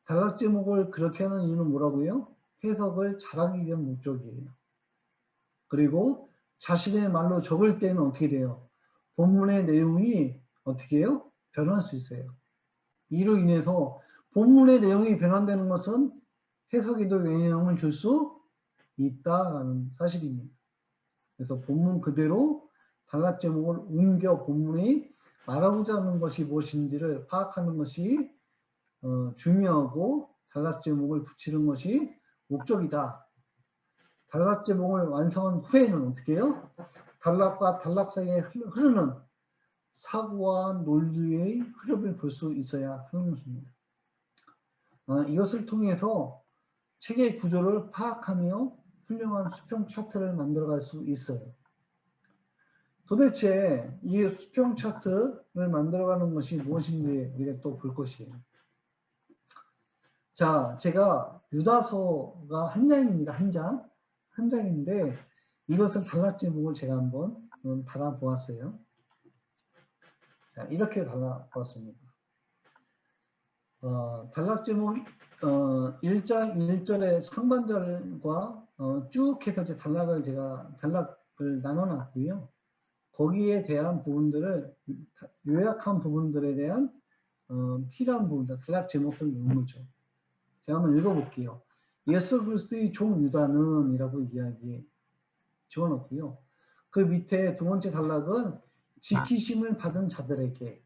단락 제목을 그렇게 하는 이유는 뭐라고요? 해석을 잘하기 위한 목적이에요. 그리고 자신의 말로 적을 때는 어떻게 돼요? 본문의 내용이 어떻게 해요? 변할 수 있어요. 이로 인해서 본문의 내용이 변환되는 것은 해석에도 영향을 줄 수 있다라는 사실입니다. 그래서 본문 그대로 단락 제목을 옮겨 본문이 말하고자 하는 것이 무엇인지를 파악하는 것이 중요하고 단락 제목을 붙이는 것이 목적이다. 단락 제목을 완성한 후에는 어떻게 해요? 단락과 단락 사이에 흐르는 사고와 논리의 흐름을 볼 수 있어야 하는 것입니다. 이것을 통해서 책의 구조를 파악하며 훌륭한 수평 차트를 만들어갈 수 있어요. 도대체 이 수평 차트를 만들어가는 것이 무엇인지 우리가 또 볼 것이에요. 자, 제가 유다서가 한 장입니다. 한 장인데 이것을 단락 제목을 제가 한번 달아보았어요. 자, 이렇게 달아보았습니다. 단락 제목 1장 1절의 상반절과 쭉 해서 단락을 나눠놨고요. 거기에 대한 부분들을 요약한 부분들에 대한 필요한 부분들, 단락 제목들을 넣은 거죠. 제가 한번 읽어볼게요. 예수 그리스도의 종 유다는 이라고 이야기 집어넣고요. 그 밑에 두 번째 단락은 지키심을 받은 자들에게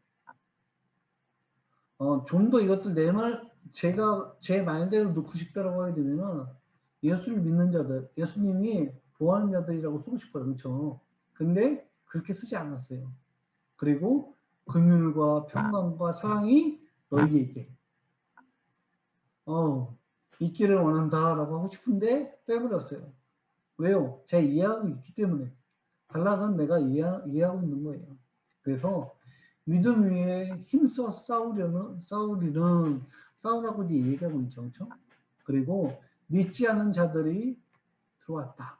좀 더 이것들 제가 제 말대로 넣고 싶다라고 하게 되면은 예수를 믿는 자들, 예수님이 보호하는 자들이라고 쓰고 싶어요. 그렇죠? 근데 그렇게 쓰지 않았어요. 그리고 긍휼과 평강과 사랑이 너희에게 있기를 원한다라고 하고 싶은데 빼버렸어요. 왜요? 제가 이해하고 있기 때문에. 단락은 내가 이해하고 있는 거예요. 그래서 믿음 위에 힘써 싸우라고 얘기하고 있죠. 그렇죠? 그리고 믿지 않는 자들이 들어왔다.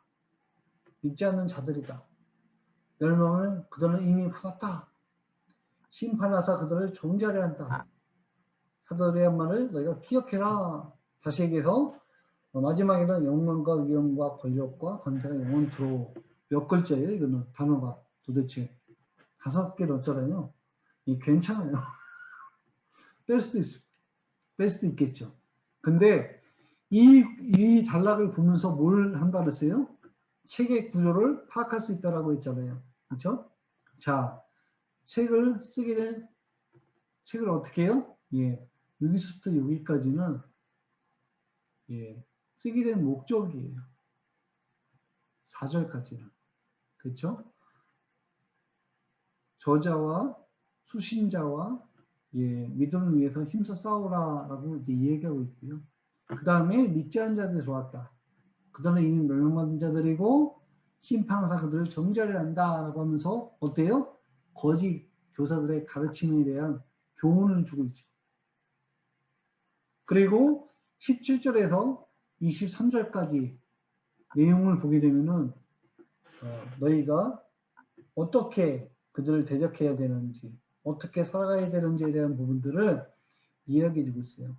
믿지 않는 자들이다. 멸망을 그들은 이미 받았다. 심판하사 그들을 정죄하려 한다. 사도들의 한 말을 너희가 기억해라. 다시 얘기해서 마지막에는 영광과 위엄과 권력과 권세가 영원토록. 몇 글자예요? 이거는 단어가 도대체 5개 넣었잖아요. 괜찮아요. 뺄 수도 있겠죠. 근데 이 단락을 보면서 뭘 한다 그랬어요? 책의 구조를 파악할 수 있다라고 했잖아요. 그렇죠? 자, 책을 어떻게 해요? 예, 여기서부터 여기까지는 쓰게 된 목적이에요. 4절까지는. 그렇죠? 저자와 수신자와 믿음을 위해서 힘써 싸우라라고 이제 얘기하고 있고요. 그 다음에 믿지 않은 자들이 들어왔다. 그들은 이미 멸망받은 자들이고 심판하사 그들을 정죄하려 한다라고 하면서 어때요? 거짓 교사들의 가르침에 대한 교훈을 주고 있죠. 그리고 17절에서 23절까지 내용을 보게 되면은 너희가 어떻게 그들을 대적해야 되는지, 어떻게 살아가야 되는지에 대한 부분들을 이야기해 주고 있어요.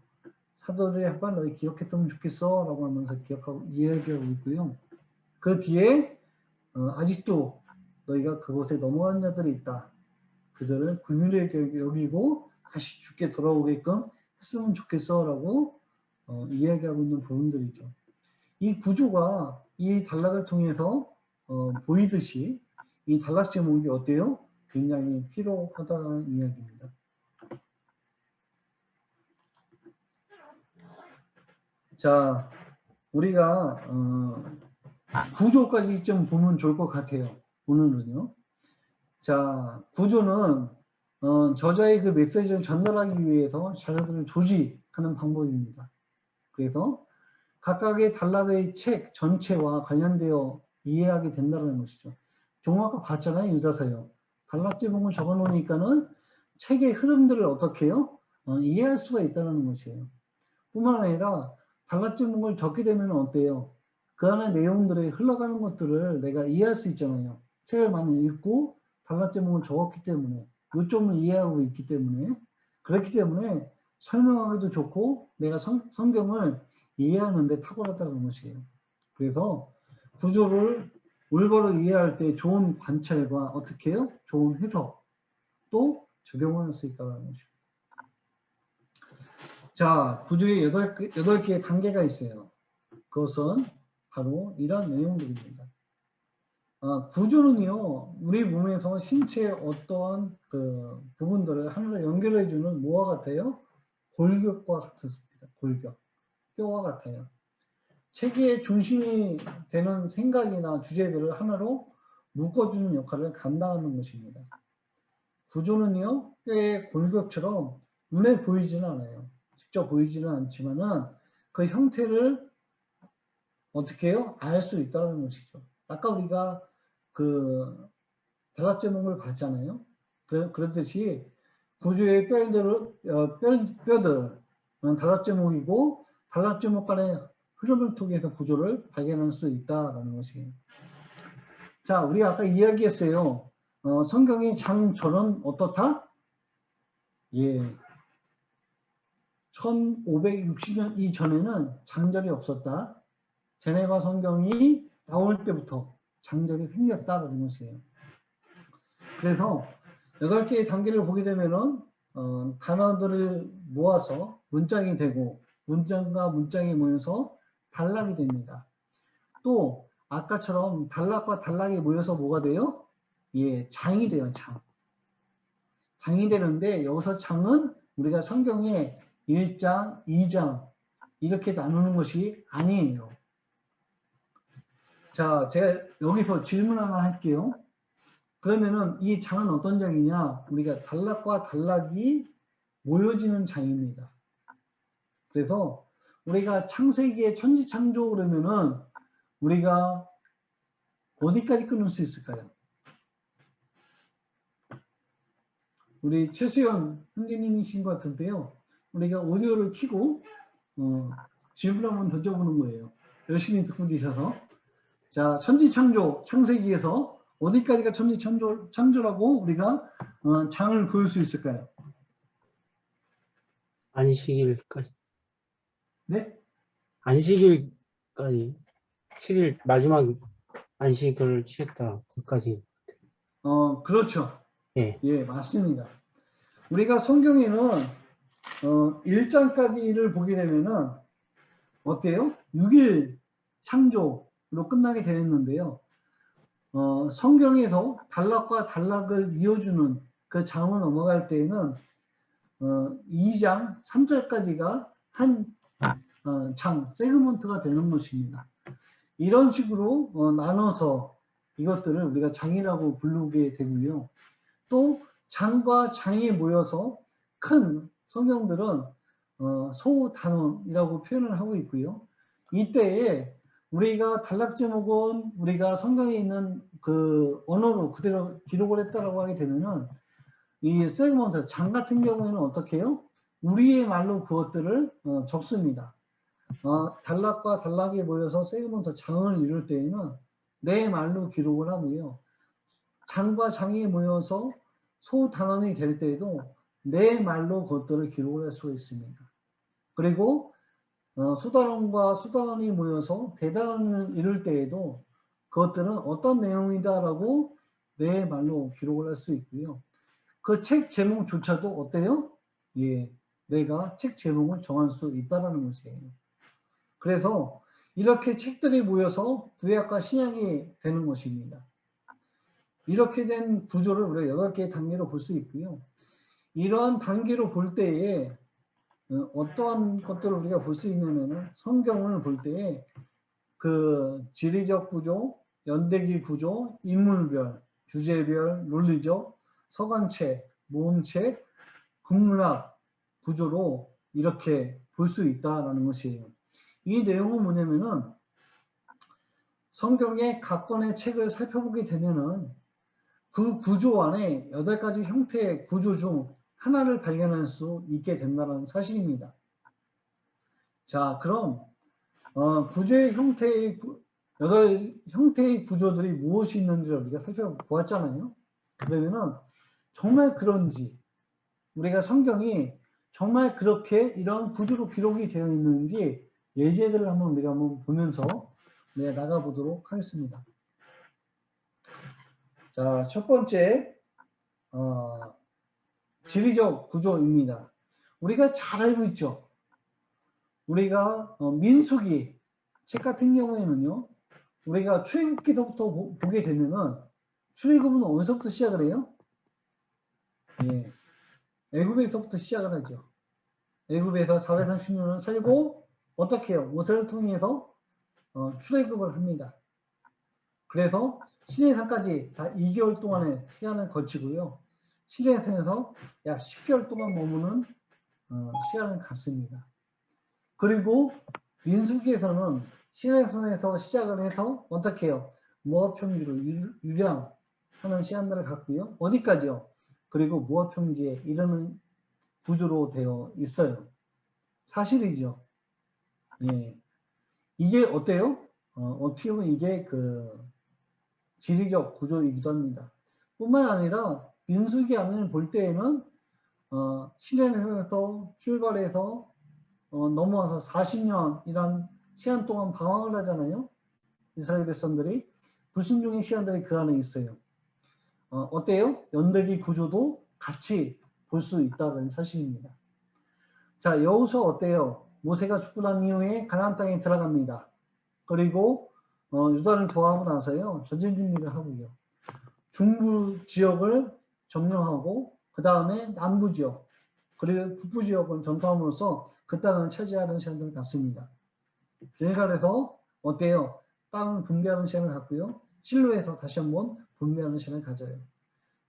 사도들의 합반 너희 기억했으면 좋겠어 라고 하면서 기억하고 이야기하고 있고요. 그 뒤에 아직도 너희가 그곳에 넘어간 자들이 있다. 그들을 긍휼히 여기고 다시 죽게 돌아오게끔 했으면 좋겠어 라고 이야기하고 있는 부분들이죠. 이 구조가 이 단락을 통해서 보이듯이 이 단락 제목이 어때요? 굉장히 필요하다는 이야기입니다. 자, 우리가 구조까지 좀 보면 좋을 것 같아요. 오늘은요. 자, 구조는 저자의 그 메시지를 전달하기 위해서 자료들을 조직하는 방법입니다. 그래서 각각의 단락의 책 전체와 관련되어 이해하게 된다는 것이죠. 종아까 봤잖아요. 유자서요. 단락 제목을 적어 놓으니까는 책의 흐름들을 어떻게 해요? 이해할 수가 있다는 것이에요. 뿐만 아니라 단락 제목을 적게 되면 어때요? 그 안에 내용들이 흘러가는 것들을 내가 이해할 수 있잖아요. 책을 많이 읽고 단락 제목을 적었기 때문에 요점을 이해하고 있기 때문에 그렇기 때문에 설명하기도 좋고 내가 성경을 이해하는 데 탁월하다는 것이에요. 그래서 구조를 올바로 이해할 때 좋은 관찰과 어떻게 해요? 좋은 해석 또 적용할 수 있다는 것입니다. 자, 구조에 8개의 단계가 있어요. 그것은 바로 이런 내용들입니다. 구조는요, 우리 몸에서 신체의 어떠한 그 부분들을 하나로 연결해주는 뭐와 같아요? 골격과 같습니다. 골격. 뼈와 같아요. 체계의 중심이 되는 생각이나 주제들을 하나로 묶어주는 역할을 감당하는 것입니다. 구조는요, 뼈의 골격처럼 눈에 보이지는 않아요. 직접 보이지는 않지만은 그 형태를 어떻게 해요? 알 수 있다는 것이죠. 아까 우리가 그 단락 제목을 봤잖아요. 그렇듯이 구조의 뼈들은 단락 제목이고 단락 제목 간의 흐름을 통해서 구조를 발견할 수 있다라는 것이에요. 자, 우리가 아까 이야기했어요. 성경의 장전은 어떻다? 예. 1560년 이전에는 장절이 없었다. 제네바 성경이 나올 때부터 장절이 생겼다라는 것이에요. 그래서 8개의 단계를 보게 되면은 단어들을 모아서 문장이 되고 문장과 문장이 모여서 단락이 됩니다. 또 아까처럼 단락과 단락이 모여서 뭐가 돼요? 예, 장이 돼요. 장이 되는데 여기서 장은 우리가 성경에 1장, 2장 이렇게 나누는 것이 아니에요. 자, 제가 여기서 질문 하나 할게요. 그러면은 이 장은 어떤 장이냐? 우리가 단락과 단락이 모여지는 장입니다. 그래서 우리가 창세기의 천지창조 그러면은 우리가 어디까지 끊을 수 있을까요? 우리 최수연 선생님이신 것 같은데요. 우리가 오디오를 켜고 질문 한번 던져보는 거예요. 열심히 듣고 계셔서. 자, 천지창조, 창세기에서 어디까지가 천지창조라고 우리가 장을 그을 수 있을까요? 안식일까지. 네? 안식일까지. 7일 마지막 안식을 취했다. 그까지. 그렇죠. 예. 예, 맞습니다. 우리가 성경에는 1장까지를 보게 되면은 어때요? 6일 창조로 끝나게 되었는데요. 성경에서 단락과 단락을 이어주는 그 장을 넘어갈 때에는 2장 3절까지가 한 장, 세그먼트가 되는 것입니다. 이런 식으로 나눠서 이것들을 우리가 장이라고 부르게 되고요. 또 장과 장이 모여서 큰 성경들은 소단원이라고 표현을 하고 있고요. 이때에 우리가 단락 제목은 우리가 성경에 있는 그 언어로 그대로 기록을 했다라고 하게 되면은 이 세그먼트 장 같은 경우에는 어떻게 해요? 우리의 말로 그것들을 적습니다. 단락과 단락이 모여서 세그먼트 장을 이룰 때에는 내 말로 기록을 하고요. 장과 장이 모여서 소단원이 될 때에도 내 말로 그것들을 기록을 할 수가 있습니다. 그리고 소단원과 소단원이 모여서 대단원을 이룰 때에도 그것들은 어떤 내용이다라고 내 말로 기록을 할 수 있고요. 그 책 제목조차도 어때요? 예, 내가 책 제목을 정할 수 있다라는 것이에요. 그래서 이렇게 책들이 모여서 구약과 신약이 되는 것입니다. 이렇게 된 구조를 우리가 8개의 단계로 볼 수 있고요. 이러한 단계로 볼 때에 어떠한 것들을 우리가 볼 수 있냐면은 성경을 볼 때에 그 지리적 구조, 연대기 구조, 인물별, 주제별, 논리적, 서간책, 모음책, 국문학 구조로 이렇게 볼 수 있다라는 것이에요. 이 내용은 뭐냐면은 성경의 각 권의 책을 살펴보게 되면은 그 구조 안에 8가지 형태의 구조 중 하나를 발견할 수 있게 된다는 사실입니다. 자, 그럼 구조의 형태의 8형태의 구조들이 무엇이 있는지를 우리가 살펴보았잖아요. 그러면은 정말 그런지 우리가 성경이 정말 그렇게 이런 구조로 기록이 되어 있는지 예제들을 우리가 한번 보면서 나가보도록 하겠습니다. 자, 첫 번째 지리적 구조입니다. 우리가 잘 알고 있죠. 우리가 민수기 책 같은 경우에는요. 우리가 출애굽기서부터 보게 되면은 출애굽은 어디서부터 시작을 해요? 예, 애굽에서부터 시작을 하죠. 애굽에서 430년을 살고 어떻게 해요? 모세를 통해서 출애굽을 합니다. 그래서 시내산까지 다 2개월 동안의 시간을 거치고요. 시내산에서 약 10개월 동안 머무는 시간을 갖습니다. 그리고 민수기에서는 시내산에서 시작을 해서 어떻게 해요? 모압평지로 유량하는 시간들을 갖고요. 어디까지요? 그리고 모압평지에 이르는 구조로 되어 있어요. 사실이죠. 예. 이게 어때요? 어떻게 보면 이게 그 지리적 구조이기도 합니다. 뿐만 아니라 민수기 안을 볼 때에는 시내에서 출발해서 넘어와서 40년이란 시간 동안 방황을 하잖아요. 이스라엘 백성들이 불순종의 시간들이 그 안에 있어요. 어때요? 연대기 구조도 같이 볼 수 있다는 사실입니다. 자, 여호수아 어때요? 모세가 죽고 난 이후에 가나안 땅에 들어갑니다. 그리고 유다를 도하고 나서요. 전쟁 준비를 하고요. 중부 지역을 점령하고 그 다음에 남부 지역 그리고 북부 지역은 전투함으로써 그 땅을 차지하는 시간을 갖습니다. 게르갈에서 어때요? 땅을 분배하는 시간을 갖고요. 실로에서 다시 한번 분배하는 시간을 가져요.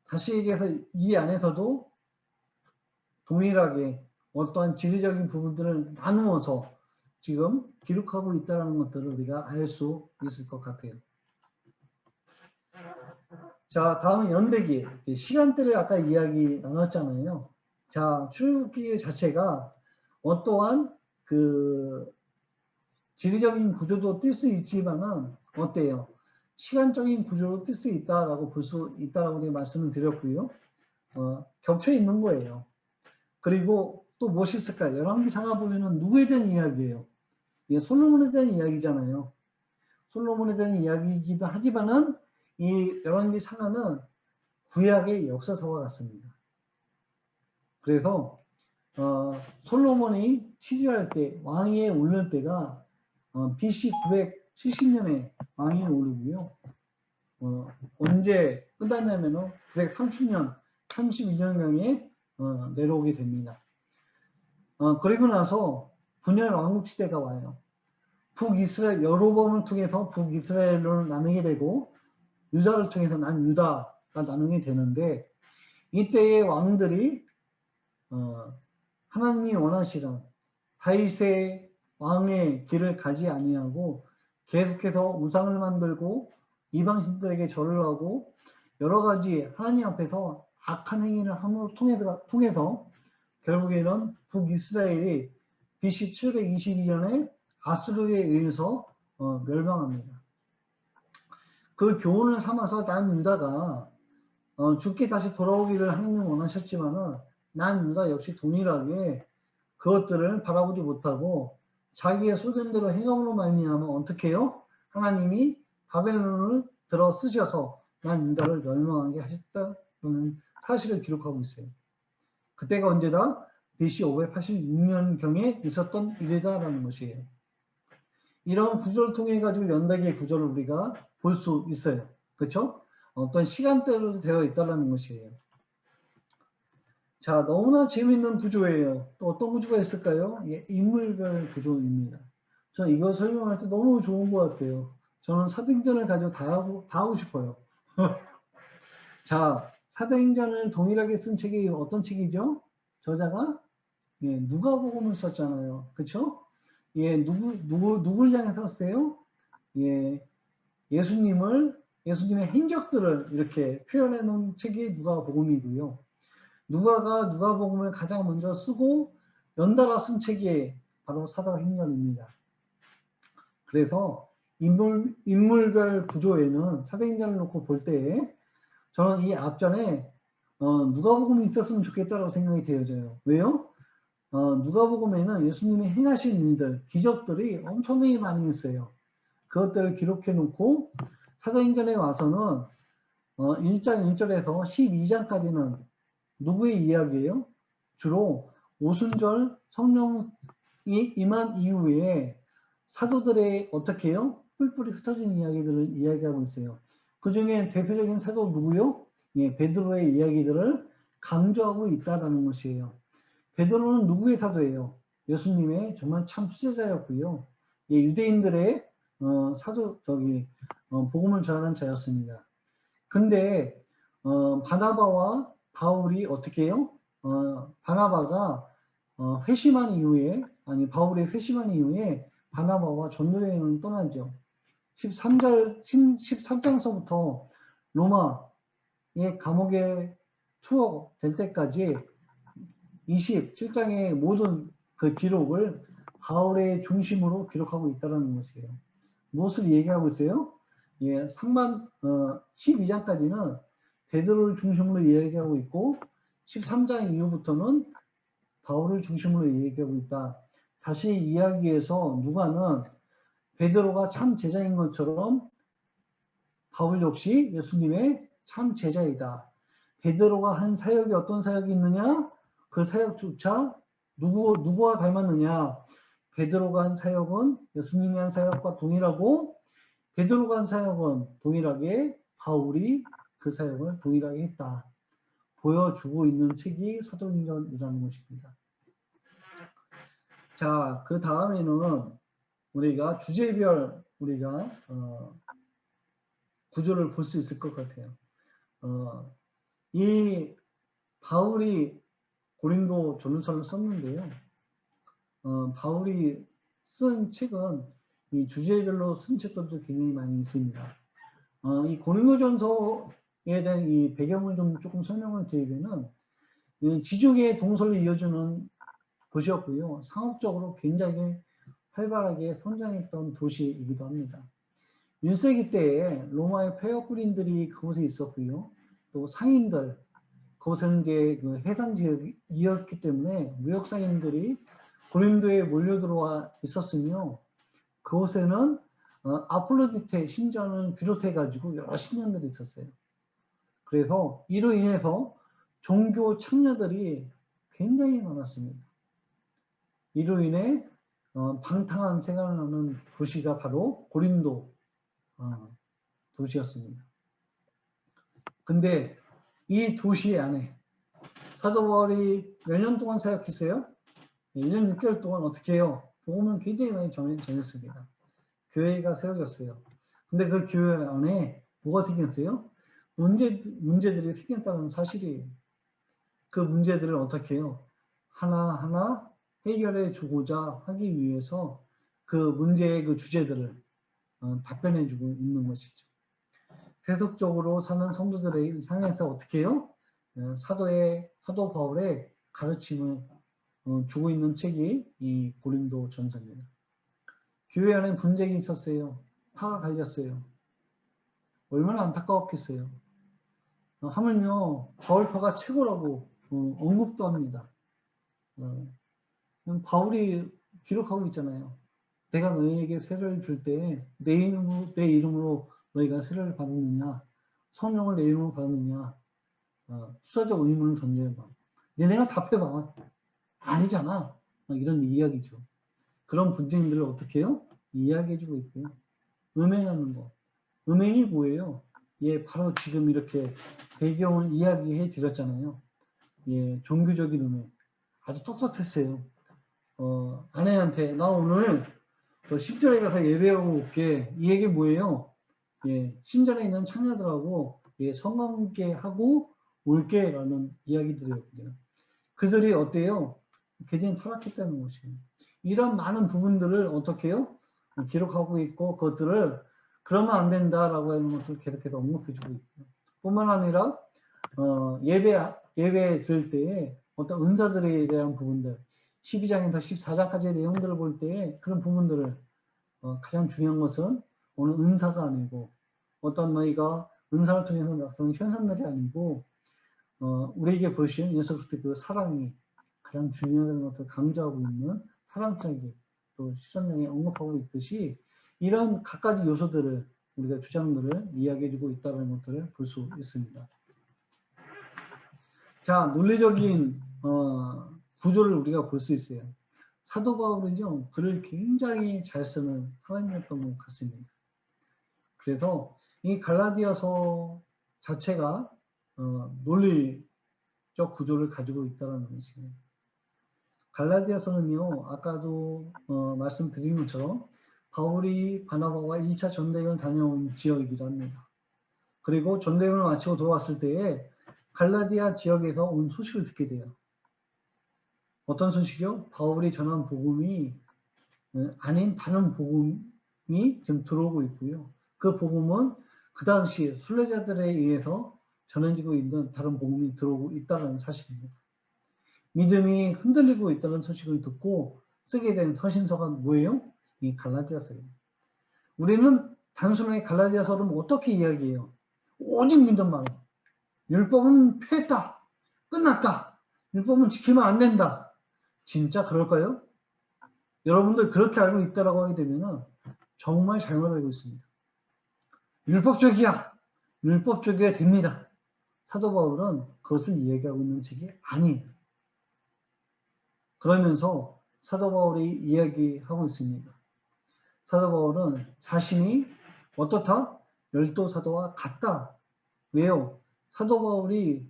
다시 얘기해서 이 안에서도 동일하게 어떠한 지리적인 부분들을 나누어서 지금 기록하고 있다는 것들을 우리가 알 수 있을 것 같아요. 자, 다음은 연대기. 시간대를 아까 이야기 나눴잖아요. 자, 출애굽기 자체가 어떠한 그 지리적인 구조도 뛸 수 있지만은 어때요? 시간적인 구조로 뛸 수 있다라고 볼 수 있다라고 제가 말씀을 드렸고요. 겹쳐 있는 거예요. 그리고 또 무엇이 있을까요? 열왕기상하 보면은 누구에 대한 이야기예요? 이게 솔로몬에 대한 이야기잖아요. 솔로몬에 대한 이야기이기도 하지만은 이 열왕기상하는 구약의 역사서와 같습니다. 그래서 솔로몬이 치료할 때 왕위에 오를 때가 BC 970년에 왕위에 오르고요. 언제 끝났냐면은 930년, 32년경에 내려오게 됩니다. 그리고 나서 분열 왕국 시대가 와요. 북이스라엘 여로보암을 통해서 북이스라엘로 나누게 되고 유다를 통해서 남유다가 나누게 되는데 이때의 왕들이 하나님이 원하시는 다윗의 왕의 길을 가지 아니하고 계속해서 우상을 만들고 이방신들에게 절을 하고 여러 가지 하나님 앞에서 악한 행위를 함으로 통해서 결국에는 북이스라엘이 BC 722년에 아수르에 의해서 멸망합니다. 그 교훈을 삼아서 남유다가 죽게 다시 돌아오기를 하나님 원하셨지만은 남유다 역시 동일하게 그것들을 바라보지 못하고 자기의 소견대로 행함으로 말미암아 어떻게 해요? 하나님이 바벨론을 들어 쓰셔서 남유다를 멸망하게 하셨다는 사실을 기록하고 있어요. 그때가 언제다? BC 586년경에 있었던 일이다라는 것이에요. 이런 구조를 통해 가지고 연대기의 구조를 우리가 볼 수 있어요. 그렇죠? 어떤 시간대로 되어 있다는 것이에요. 자, 너무나 재미있는 구조예요. 또 어떤 구조가 있을까요? 예, 인물별 구조입니다. 저 이거 설명할 때 너무 좋은 것 같아요. 저는 사도행전을 가지고 다 하고 싶어요. 자, 사도행전을 동일하게 쓴 책이 어떤 책이죠? 저자가 예, 누가복음을 썼잖아요. 그렇죠? 예, 누굴 향해 썼어요? 예, 예수님의 행적들을 이렇게 표현해 놓은 책이 누가복음이고요. 누가가 누가복음을 가장 먼저 쓰고 연달아 쓴 책이 바로 사도행전입니다. 그래서 인물별 구조에는 사도행전을 놓고 볼 때 저는 이 앞전에 누가복음이 있었으면 좋겠다고 생각이 되어져요. 왜요? 누가복음에는 예수님이 행하신 일들, 기적들이 엄청나게 많이 있어요. 그것들을 기록해 놓고 사도행전에 와서는 1장 1절에서 12장까지는 누구의 이야기예요? 주로 오순절 성령이 임한 이후에 사도들의 어떻게 해요? 뿔뿔이 흩어진 이야기들을 이야기하고 있어요. 그 중에 대표적인 사도 누구요? 예, 베드로의 이야기들을 강조하고 있다는 것이에요. 베드로는 누구의 사도예요? 예수님의 정말 참 수제자였고요. 예, 유대인들의 복음을 전하는 자였습니다. 근데 바나바와 바울이 어떻게 해요? 바나바가 회심한 이후에 바울이 회심한 이후에 바나바와 전도 여행을 떠나죠. 13장서부터 로마의 감옥에 투어될 때까지 27장의 모든 그 기록을 바울의 중심으로 기록하고 있다는 것이에요. 무엇을 얘기하고 있어요? 예, 12장까지는 베드로를 중심으로 이야기하고 있고 13장 이후부터는 바울을 중심으로 얘기하고 있다. 다시 이야기해서 누가는 베드로가 참 제자인 것처럼 바울 역시 예수님의 참 제자이다. 베드로가 한 사역이 어떤 사역이 있느냐? 그 사역조차 누구와 닮았느냐? 베드로가 한 사역은 예수님이 한 사역과 동일하고 베드로가 한 사역은 동일하게 바울이 그 사역을 동일하게 했다. 보여주고 있는 책이 사도행전이라는 것입니다. 자, 그 다음에는 우리가 주제별 우리가 구조를 볼 수 있을 것 같아요. 이 바울이 고린도 전후서를 썼는데요. 바울이 쓴 책은 이 주제별로 쓴 책들도 굉장히 많이 있습니다. 이 고린도전서에 대한 이 배경을 좀 조금 설명을 드리면은 지중해 동서를 이어주는 도시였고요. 상업적으로 굉장히 활발하게 성장했던 도시이기도 합니다. 1세기 때에 로마의 폐허구린들이 그곳에 있었고요. 또 상인들, 그곳은 이제 그 해상 지역이었기 때문에 무역 상인들이 고린도에 몰려 들어와 있었으며 그곳에는 아폴로디테 신전을 비롯해 가지고 여러 신전들이 있었어요. 그래서 이로 인해서 종교 참여들이 굉장히 많았습니다. 이로 인해 방탕한 생활을 하는 도시가 바로 고린도 도시였습니다. 근데 이 도시 안에 사도 바울이 몇 년 동안 사역했어요? 1년 6개월 동안 어떻게 해요? 복음을 굉장히 많이 전했습니다. 교회가 세워졌어요. 근데 그 교회 안에 뭐가 생겼어요? 문제들이 생겼다는 사실이에요. 그 문제들을 어떻게 해요? 하나하나 해결해 주고자 하기 위해서 그 문제의 그 주제들을 답변해 주고 있는 것이죠. 세속적으로 사는 성도들을 향해서 어떻게 해요? 사도 바울의 가르침을 주고 있는 책이 이 고린도 전서입니다. 교회 안에 분쟁이 있었어요. 파가 갈렸어요. 얼마나 안타까웠겠어요. 하물며 바울파가 최고라고 언급도 합니다. 바울이 기록하고 있잖아요. 내가 너희에게 세례를 줄 때 내 이름으로 너희가 세례를 받았느냐, 성령을 내 이름으로 받았느냐, 수사적 의문을 던져봐. 너네가 답해봐. 아니잖아. 이런 이야기죠. 그런 분쟁들을 어떻게 해요? 이야기해주고 있고요. 음행하는 거. 음행이 뭐예요? 예, 바로 지금 이렇게 배경을 이야기해 드렸잖아요. 예, 종교적인 음행. 아주 떳떳했어요. 아내한테 나 오늘 신전에 가서 예배하고 올게. 이 얘기 뭐예요? 예, 신전에 있는 창녀들하고 예, 성관계 하고 올게 라는 이야기들이었거든요. 그들이 어때요? 굉장히 타락했다는 것이에요. 이런 많은 부분들을 어떻게 해요? 기록하고 있고 그것들을 그러면 안 된다라고 하는 것을 계속해서 언급해주고 있고요. 뿐만 아니라 예배 드릴 때에 어떤 은사들에 대한 부분들 12장에서 14장까지의 내용들을 볼 때 그런 부분들을 가장 중요한 것은 오늘 은사가 아니고 어떤 너희가 은사를 통해서 나타나는 현상들이 아니고 우리에게 보시는 예수 그리스도의 그 사랑이 가장 중요한 것을 강조하고 있는 사랑적인 또 실천량에 언급하고 있듯이 이런 각가지 요소들을 우리가 주장들을 이야기해주고 있다는 것들을 볼 수 있습니다. 자, 논리적인 구조를 우리가 볼 수 있어요. 사도 바울은요, 글을 굉장히 잘 쓰는 사람이었던 것 같습니다. 그래서 이 갈라디아서 자체가 논리적 구조를 가지고 있다는 것입니다. 갈라디아서는요, 아까도 말씀드린 것처럼 바울이 바나바와 2차 전대회를 다녀온 지역이기도 합니다. 그리고 전대회를 마치고 돌아왔을 때에 갈라디아 지역에서 온 소식을 듣게 돼요. 어떤 소식이요? 바울이 전한 복음이 아닌 다른 복음이 지금 들어오고 있고요. 그 복음은 그 당시 순례자들에 의해서 전해지고 있는 다른 복음이 들어오고 있다는 사실입니다. 믿음이 흔들리고 있다는 소식을 듣고 쓰게 된 서신서가 뭐예요? 이 갈라디아서예요. 우리는 단순하게 갈라디아서를 어떻게 이야기해요? 오직 믿음만. 율법은 폐했다. 끝났다. 율법은 지키면 안 된다. 진짜 그럴까요? 여러분들 그렇게 알고 있다라고 하게 되면 정말 잘못 알고 있습니다. 율법적이야. 율법적이어야 됩니다. 사도 바울은 그것을 이야기하고 있는 책이 아니에요. 그러면서 사도 바울이 이야기하고 있습니다. 사도 바울은 자신이 어떻다? 열도 사도와 같다. 왜요? 사도 바울이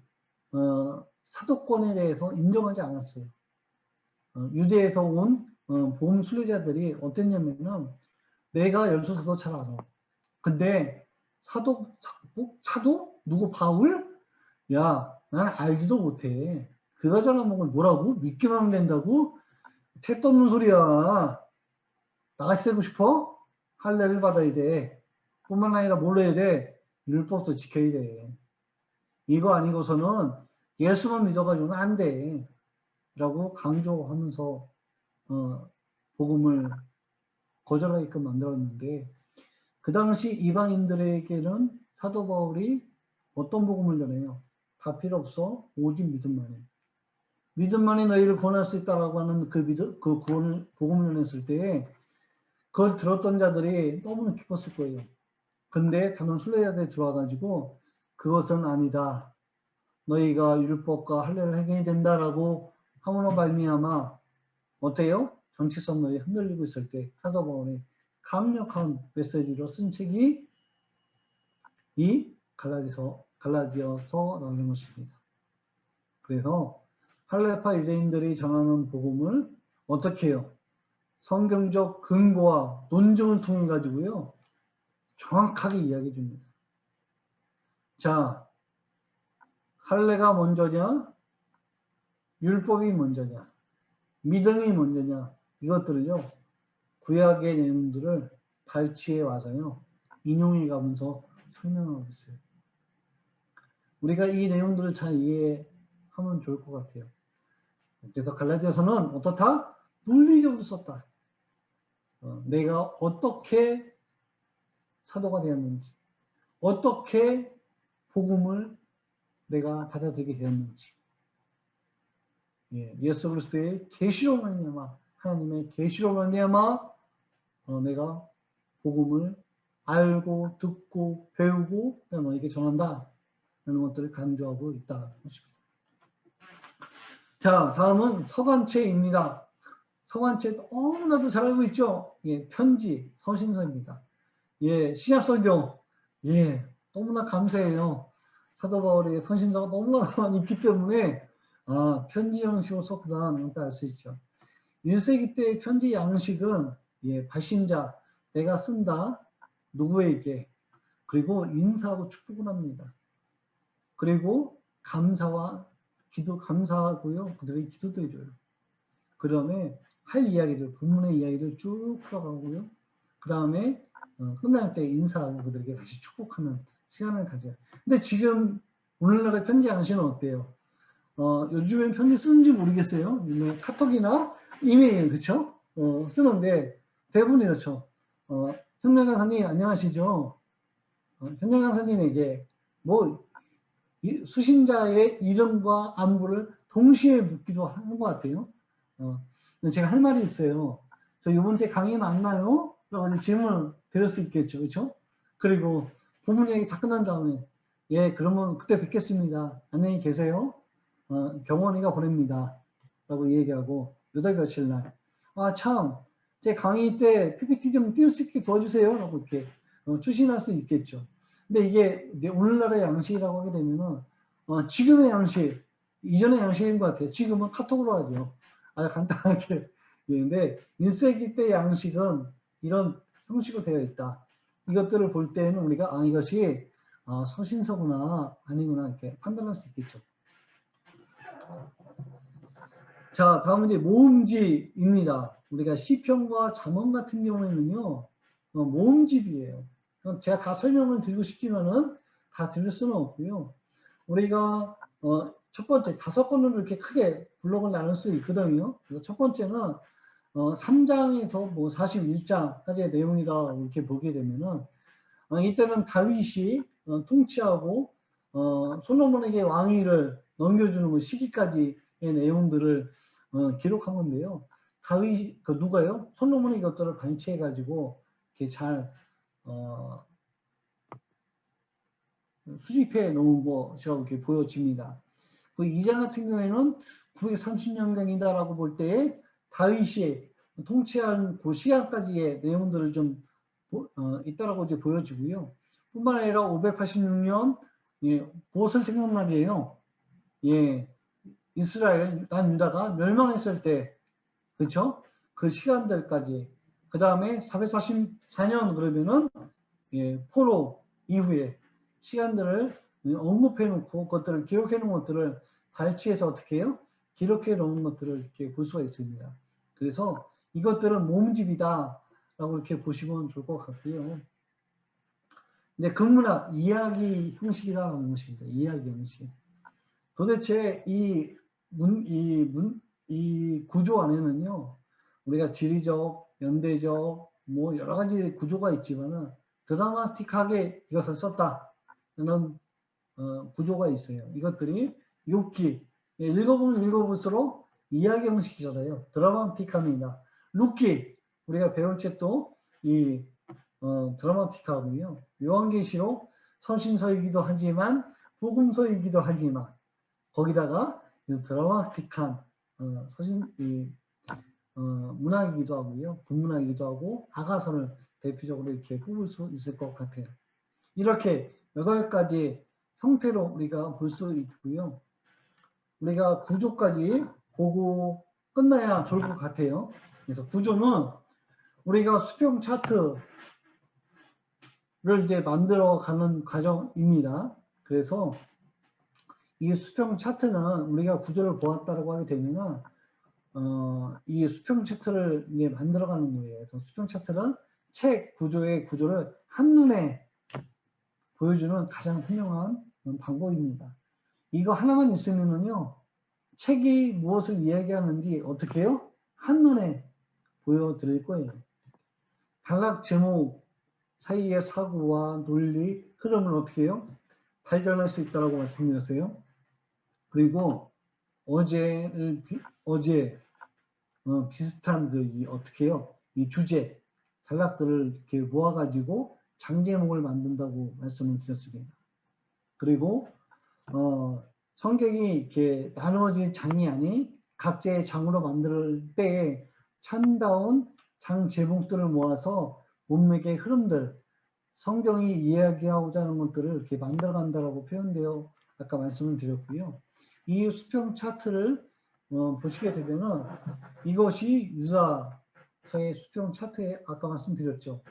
사도권에 대해서 인정하지 않았어요. 유대에서 온 복음 순례자들이 어땠냐면은 내가 열조서도 잘 알아. 근데 사도 누구 바울? 야, 난 알지도 못해. 그가잖아 뭐라고? 믿기만 하면 된다고? 택도 없는 소리야. 나같이 되고 싶어? 할례를 받아야 돼. 뿐만 아니라 뭘 해야 돼? 율법도 지켜야 돼. 이거 아니고서는 예수만 믿어가지고는 안 돼. 라고 강조하면서 복음을 거절하게끔 만들었는데 그 당시 이방인들에게는 사도 바울이 어떤 복음을 전해요? 다 필요 없어. 오직 믿음만이. 믿음만이 너희를 구원할 수 있다라고 하는 그 복음을 전했을 때 그걸 들었던 자들이 너무나 기뻤을 거예요. 근데 다른 순례자들이 들어와가지고 그것은 아니다. 너희가 율법과 할례를 행해야 된다라고 함으로 말미암아 어때요? 정체성이 흔들리고 있을 때 사도 바울이 강력한 메시지로 쓴 책이 이 갈라디아서라는 것입니다. 그래서 할례파 유대인들이 전하는 복음을 어떻게 해요? 성경적 근거와 논증을 통해 가지고요 정확하게 이야기해 줍니다. 자, 할례가 먼저냐, 율법이 먼저냐, 믿음이 먼저냐 이것들을요 구약의 내용들을 발췌해 와서요 인용해 가면서 설명하고 있어요. 우리가 이 내용들을 잘 이해하면 좋을 것 같아요. 그래서 갈라디아서는 어떻다? 논리적으로 썼다. 내가 어떻게 사도가 되었는지, 어떻게 복음을 내가 받아들이게 되었는지, 예수 그리스도의 계시로 말미암아 하나님의 계시로 말미암아 내가 복음을 알고 듣고 배우고 너에게 전한다 라는 것들을 강조하고 있다는 것입니다. 자, 다음은 서간체입니다. 서간체 너무나도 잘 알고 있죠? 편지, 서신서입니다. 신약성경, 너무나 감사해요. 사도 바울의 서신서가 너무나 많이 있기 때문에 편지 형식으로 썼구나 알 수 있죠. 1세기 때 편지 양식은 발신자, 내가 쓴다, 누구에게, 그리고 인사하고 축복을 합니다. 그리고 감사하고요. 그들이 기도도 해줘요. 그 다음에 할 이야기들, 본문의 이야기들 쭉 풀어가고요. 그 다음에 끝날 때 인사하고 그들에게 다시 축복하는 시간을 가져요. 근데 지금 오늘날의 편지 양식은 어때요? 요즘엔 편지 쓰는지 모르겠어요. 카톡이나 이메일, 그쵸? 쓰는데 대부분 이렇죠. 현명 강사님 안녕하시죠? 현명 강사님에게 수신자의 이름과 안부를 동시에 묻기도 하는 것 같아요. 제가 할 말이 있어요. 저 이번 주에 강의 맞나요? 라고 질문을 드릴 수 있겠죠. 그렇죠? 그리고 본문 얘기 다 끝난 다음에 그러면 그때 뵙겠습니다. 안녕히 계세요. 경원이가 보냅니다. 라고 얘기하고 8며칠 날 참 제 강의 때 PPT 좀 띄울 수 있게 도와주세요. 라고 이렇게 추진할 수 있겠죠. 근데 이게 오늘날의 양식이라고 하게 되면은 지금의 양식, 이전의 양식인 것 같아요. 지금은 카톡으로 하죠. 아주 간단하게. 근데 1세기 때 양식은 이런 형식으로 되어 있다. 이것들을 볼 때는 우리가 이것이 서신서구나 아니구나 이렇게 판단할 수 있겠죠. 자, 다음은 이제 모음집입니다. 우리가 시편과 잠언 같은 경우에는요, 모음집이에요. 제가 다 설명을 드리고 싶지만은 다 드릴 수는 없고요. 우리가 첫 번째 5권으로 이렇게 크게 블록을 나눌 수 있거든요. 첫 번째는 3장에서 41장까지의 내용이라 이렇게 보게 되면은 이때는 다윗이 통치하고 솔로몬에게 왕위를 넘겨주는 시기까지의 내용들을 기록한 건데요. 다윗 누가요? 솔로몬이 이것들을 반치해 가지고 이렇게 잘 수집해 놓은 것이라고 이렇게 보여집니다. 그 2장 같은 경우에는 930년경이다라고 볼 때에 다윗이 통치한 그 시간까지의 내용들을 좀 있다라고 이제 보여지고요. 뿐만 아니라 586년 무엇을 생각나게요? 예, 이스라엘, 난 유다가 멸망했을 때, 그쵸? 그 시간들까지, 그 다음에 444년 그러면은, 예, 포로 이후에 시간들을 언급해 놓고, 그것들을 기록해 놓은 것들을 발췌해서 어떻게 해요? 기록해 놓은 것들을 이렇게 볼 수가 있습니다. 그래서 이것들은 몸집이다, 라고 이렇게 보시면 좋을 것 같고요. 근데 근문학, 이야기 형식이라는 것입니다. 이야기 형식. 도대체 이 구조 안에는요, 우리가 지리적, 연대적, 뭐 여러 가지 구조가 있지만은 드라마틱하게 이것을 썼다는 구조가 있어요. 이것들이 6기. 읽어보면 읽어볼수록 이야기 형식이잖아요. 드라마틱합니다. 6기. 우리가 배울 책도 이 드라마틱하고요. 요한계시록 서신서이기도 하지만 복음서이기도 하지만 거기다가 드라마틱한 문학이기도 하고요. 본문학이기도 하고 아가서를 대표적으로 이렇게 뽑을 수 있을 것 같아요. 이렇게 8가지 형태로 우리가 볼 수 있고요. 우리가 구조까지 보고 끝나야 좋을 것 같아요. 그래서 구조는 우리가 수평 차트를 이제 만들어 가는 과정입니다. 그래서 이 수평 차트는 우리가 구조를 보았다고 하게 되면은 이 수평 차트를 이제 만들어가는 거예요. 그래서 수평 차트는 책 구조의 구조를 한눈에 보여주는 가장 훌륭한 방법입니다. 이거 하나만 있으면은요, 책이 무엇을 이야기하는지 어떻게 해요? 한눈에 보여드릴 거예요. 단락 제목 사이의 사고와 논리, 흐름을 어떻게 해요? 발견할 수 있다고 말씀드렸어요. 그리고 어제 비슷한 어떻게 해요? 이 주제, 단락들을 이렇게 모아가지고 장제목을 만든다고 말씀을 드렸습니다. 그리고 성경이 이렇게 나누어진 장이 아닌 각자의 장으로 만들 때에 참다운 장 제목들을 모아서 문맥의 흐름들, 성경이 이야기하고자 하는 것들을 이렇게 만들어 간다라고 표현되어 아까 말씀을 드렸고요. 이 수평 차트를 보시게 되면은 이것이 유사서의 수평 차트에 아까 말씀드렸죠.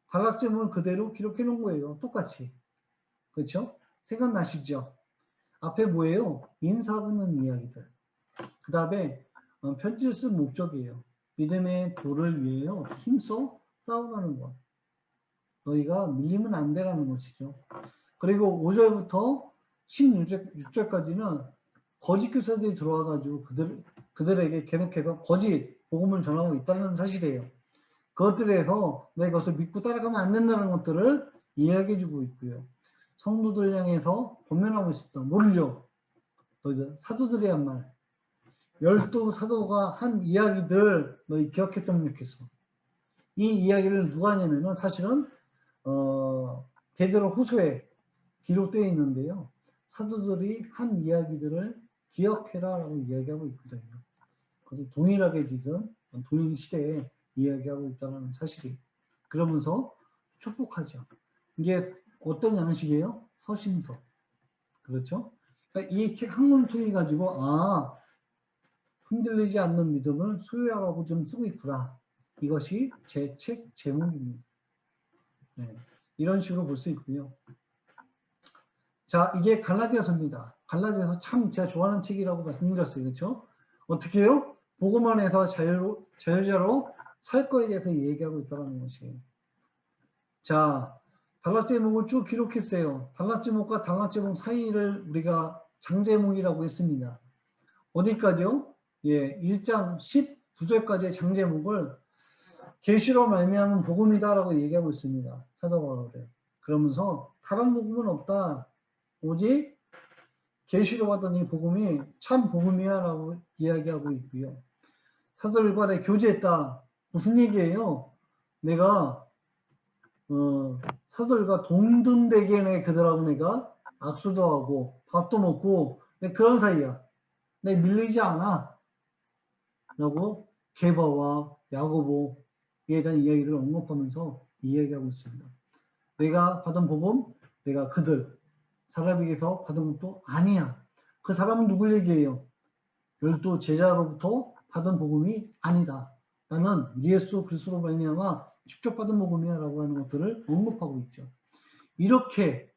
단락 제목을 그대로 기록해 놓은 거예요. 똑같이. 그렇죠? 생각나시죠? 앞에 뭐예요? 인사하는 이야기들. 그 다음에 편지를 쓴 목적이에요. 믿음의 도를 위해요. 힘써 싸우라는 것. 너희가 밀리면 안 되라는 것이죠. 그리고 5절부터 16절까지는 거짓 교사들이 들어와가지고 그들에게 계속해서 거짓 복음을 전하고 있다는 사실이에요. 그것들에서 내가 그것을 믿고 따라가면 안 된다는 것들을 이야기해주고 있고요. 성도들 향해서 권면하고 있습니다. 모르려. 너희들 사도들이 한 말. 12사도가 한 이야기들 너희 기억했으면 좋겠어. 이 이야기를 누가 하냐면은 사실은 베드로 후서에 기록되어 있는데요. 사도들이 한 이야기들을 기억해라라고 이야기하고 있거든요. 그래서 동일하게 지금 동일 시대에 이야기하고 있다는 사실이. 그러면서 축복하죠. 이게 어떤 양식이에요? 서신서. 그렇죠? 그러니까 이 책 한권을 통해 가지고 흔들리지 않는 믿음을 소유하라고 좀 쓰고 있구나. 이것이 제 책 제목입니다. 네. 이런 식으로 볼 수 있고요. 자, 이게 갈라디아서입니다. 갈라디아서 참 제가 좋아하는 책이라고 말씀드렸어요. 그렇죠? 어떻게 해요? 보고만 해서 자유자로 살 거에 대해서 얘기하고 있다는 것이에요. 자, 단락 제목을 쭉 기록했어요. 단락 제목과 단락 제목 사이를 우리가 장제목이라고 했습니다. 어디까지요? 예, 1장 19절까지의 장제목을 계시로 말미암은 복음이다라고 얘기하고 있습니다. 사도 바울은. 그러면서 다른 복음은 없다. 오직 계시로 받은 이 복음이 참 복음이야라고 이야기하고 있고요. 사도들 간에 교제했다. 무슨 얘기예요? 내가 사도들과 동등되게 그들하고 내가 악수도 하고 밥도 먹고 그런 사이야. 내 밀리지 않아. 라고 게바와 야고보에 대한 이야기를 언급하면서 이야기하고 있습니다. 내가 받은 복음, 내가 그들 사람에게서 받은 것도 아니야. 그 사람은 누굴 얘기해요? 12 제자로부터 받은 복음이 아니다. 나는 예수 그리스도로 말미암아 직접 받은 복음이야 라고 하는 것들을 언급하고 있죠. 이렇게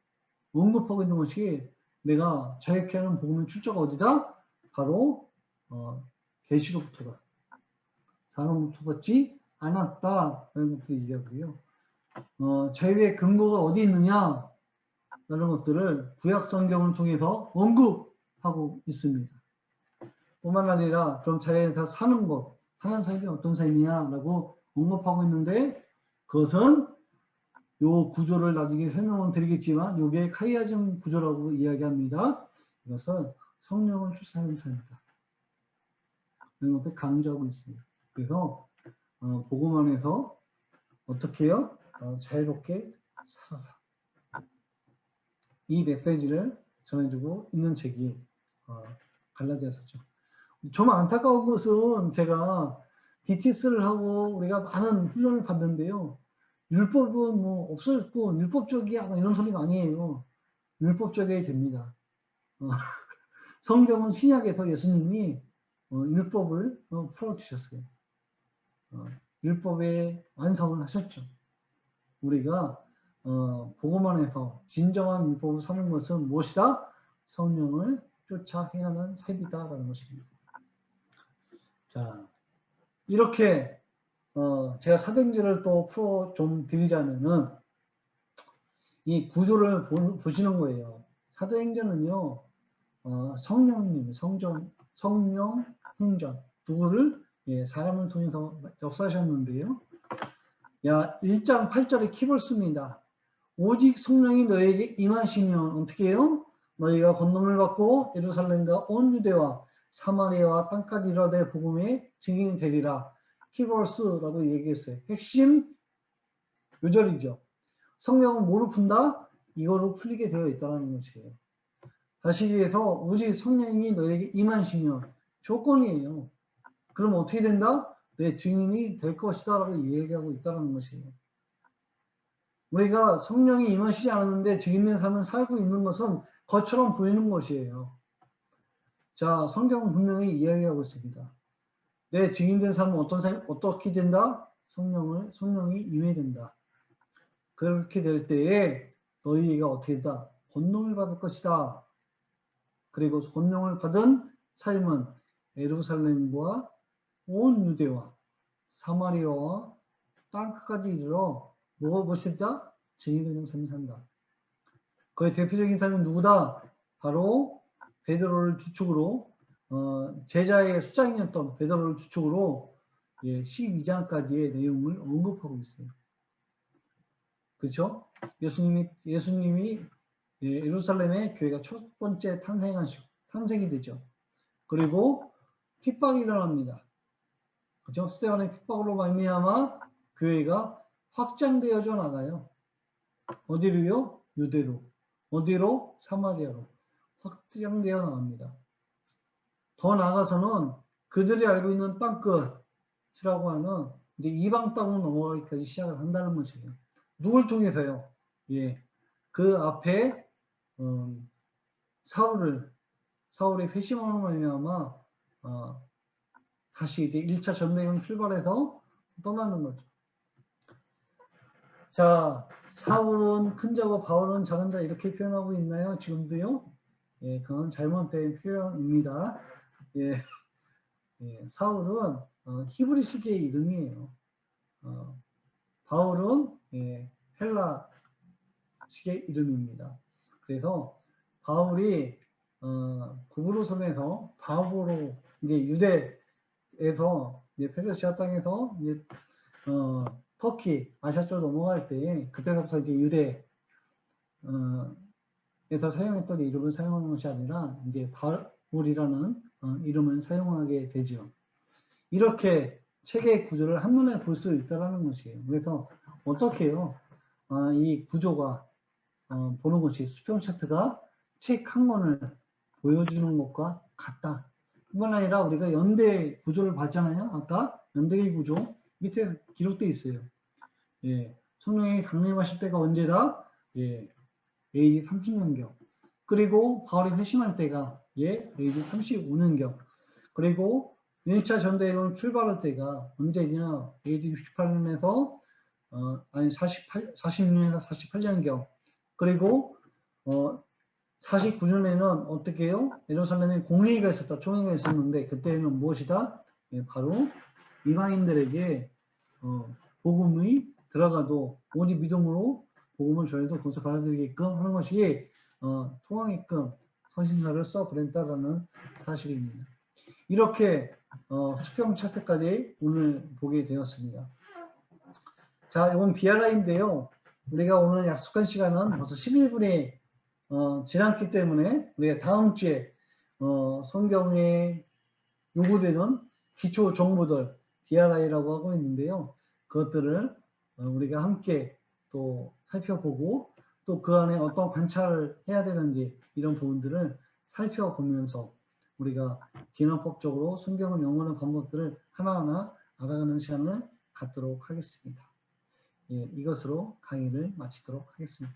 언급하고 있는 것이 내가 자유케 하는 복음의 출처가 어디다? 바로 계시로부터다. 사람으로부터 받지 않았다 라는 것들을 얘기하고요. 자유의 근거가 어디 있느냐 라는 것들을 구약 성경을 통해서 언급하고 있습니다. 뿐만 아니라 그럼 자유에서 사는 것, 사는 삶이 어떤 삶이냐 라고 언급하고 있는데 그것은 요 구조를 나중에 설명을 드리겠지만 요게 카이아즘 구조라고 이야기합니다. 이것은 성령을 출산하는 삶이다. 이런 것을 강조하고 있습니다. 그래서 복음 안에서 어떻게 해요? 자유롭게 살아라. 이 메시지를 전해주고 있는 책이 갈라디아서죠. 좀 안타까운 것은 제가 DTS를 하고 우리가 많은 훈련을 받는데요. 율법은 뭐 없어졌고 율법적이야 이런 소리가 아니에요. 율법적이어야 됩니다. 성경은 신약에서 예수님이 율법을 풀어주셨어요. 율법의 완성을 하셨죠. 우리가 복음 안에서 진정한 율법을 사는 것은 무엇이다? 성령을 쫓아 행하는 삶이다라는 것입니다. 자, 이렇게 제가 사도행전을 또 풀어 좀 드리자면은 이 구조를 보시는 거예요. 사도행전은요, 성령 행전 누구를 사람을 통해서 역사하셨는데요. 1장 8절에 키볼습니다. 오직 성령이 너에게 임하시면 어떻게 해요? 너희가 권능을 받고 예루살렘과 온 유대와 사마리아와 땅까지 이르되 복음의 증인이 되리라. 키볼스라고 얘기했어요. 핵심 요절이죠. 성령은 뭐로 푼다? 이거로 풀리게 되어 있다는 것이에요. 다시 얘기해서 오직 성령이 너에게 임하시면 조건이에요. 그럼 어떻게 된다? 내 증인이 될 것이다 라고 얘기하고 있다는 것이에요. 우리가 성령이 임하시지 않았는데 증인의 삶을 살고 있는 것은 것처럼 보이는 것이에요. 자, 성경은 분명히 이야기하고 있습니다. 내 증인된 삶은 어떻게 된다? 성령이 임해된다. 그렇게 될 때에 너희가 어떻게 된다? 권능을 받을 것이다. 그리고 권능을 받은 삶은 예루살렘과 온 유대와 사마리아와 땅끝까지 이르러 무엇이다? 증인되는 삶을 산다. 그의 대표적인 사람은 누구다? 바로 베드로를 주축으로 제자의 수장이었던 베드로를 주축으로 12장까지의 내용을 언급하고 있어요. 그렇죠? 예수님이 예루살렘의 교회가 첫 번째 탄생이 되죠. 그리고 핍박이 일어납니다. 그렇죠? 스데반의 핍박으로 말미암아 교회가 확장되어져 나가요. 어디로요? 유대로. 어디로? 사마리아로 확장되어 나갑니다. 더 나아가서는 그들이 알고 있는 땅끝이라고 하는 이제 이방 땅으로 넘어가기까지 시작을 한다는 것이에요. 누굴 통해서요? 그 앞에 사울의 회심으로 말미암아 다시 이제 1차 전쟁을 출발해서 떠나는 거죠. 자, 사울은 큰 자고 바울은 작은 자 이렇게 표현하고 있나요? 지금도요? 그건 잘못된 표현입니다. 사울은 히브리식의 이름이에요. 바울은 헬라식의 이름입니다. 그래서 바울이 구브로섬에서 바보로 이제 유대에서 이제 페르시아 땅에서 이제 터키 아시아 쪽으로 넘어갈 때 그때부터 이제 유대 에서 사용했던 이름을 사용하는 것이 아니라 이제 바울이라는 이름을 사용하게 되죠. 이렇게 책의 구조를 한눈에 볼 수 있다는 것이에요. 그래서 어떻게 해요? 이 구조가 보는 것이 수평 차트가 책 한 권을 보여주는 것과 같다. 뿐만 아니라 우리가 연대 구조를 봤잖아요. 아까 연대기 구조 밑에 기록되어 있어요. 성령이 강림하실 때가 언제다? AD 30년경. 그리고 바울이 회심할 때가 AD 35년경. 그리고 1차 전대회전 출발할 때가 언제냐? AD 68년에서 46년에서 48년경. 그리고 49년에는 어떻게 해요? 예루살렘에 공회의가 있었다. 총회가 있었는데 그때는 무엇이다? 예, 바로 이방인들에게 복음이 들어가도 오직 믿음으로 복음을 전해도 거기서 받아들이게끔 하는 것이 통하게끔 선신사를 써보냈다라는 사실입니다. 이렇게 수평 차트까지 오늘 보게 되었습니다. 자, 이건 BRI인데요. 우리가 오늘 약속한 시간은 벌써 11분이 지났기 때문에 우리가 다음 주에 성경에 요구되는 기초 정보들 BRI라고 하고 있는데요. 그것들을 우리가 함께 또 살펴보고 또 그 안에 어떤 관찰을 해야 되는지 이런 부분들을 살펴보면서 우리가 기능법적으로 성경을 영어하는 방법들을 하나하나 알아가는 시간을 갖도록 하겠습니다. 예, 이것으로 강의를 마치도록 하겠습니다.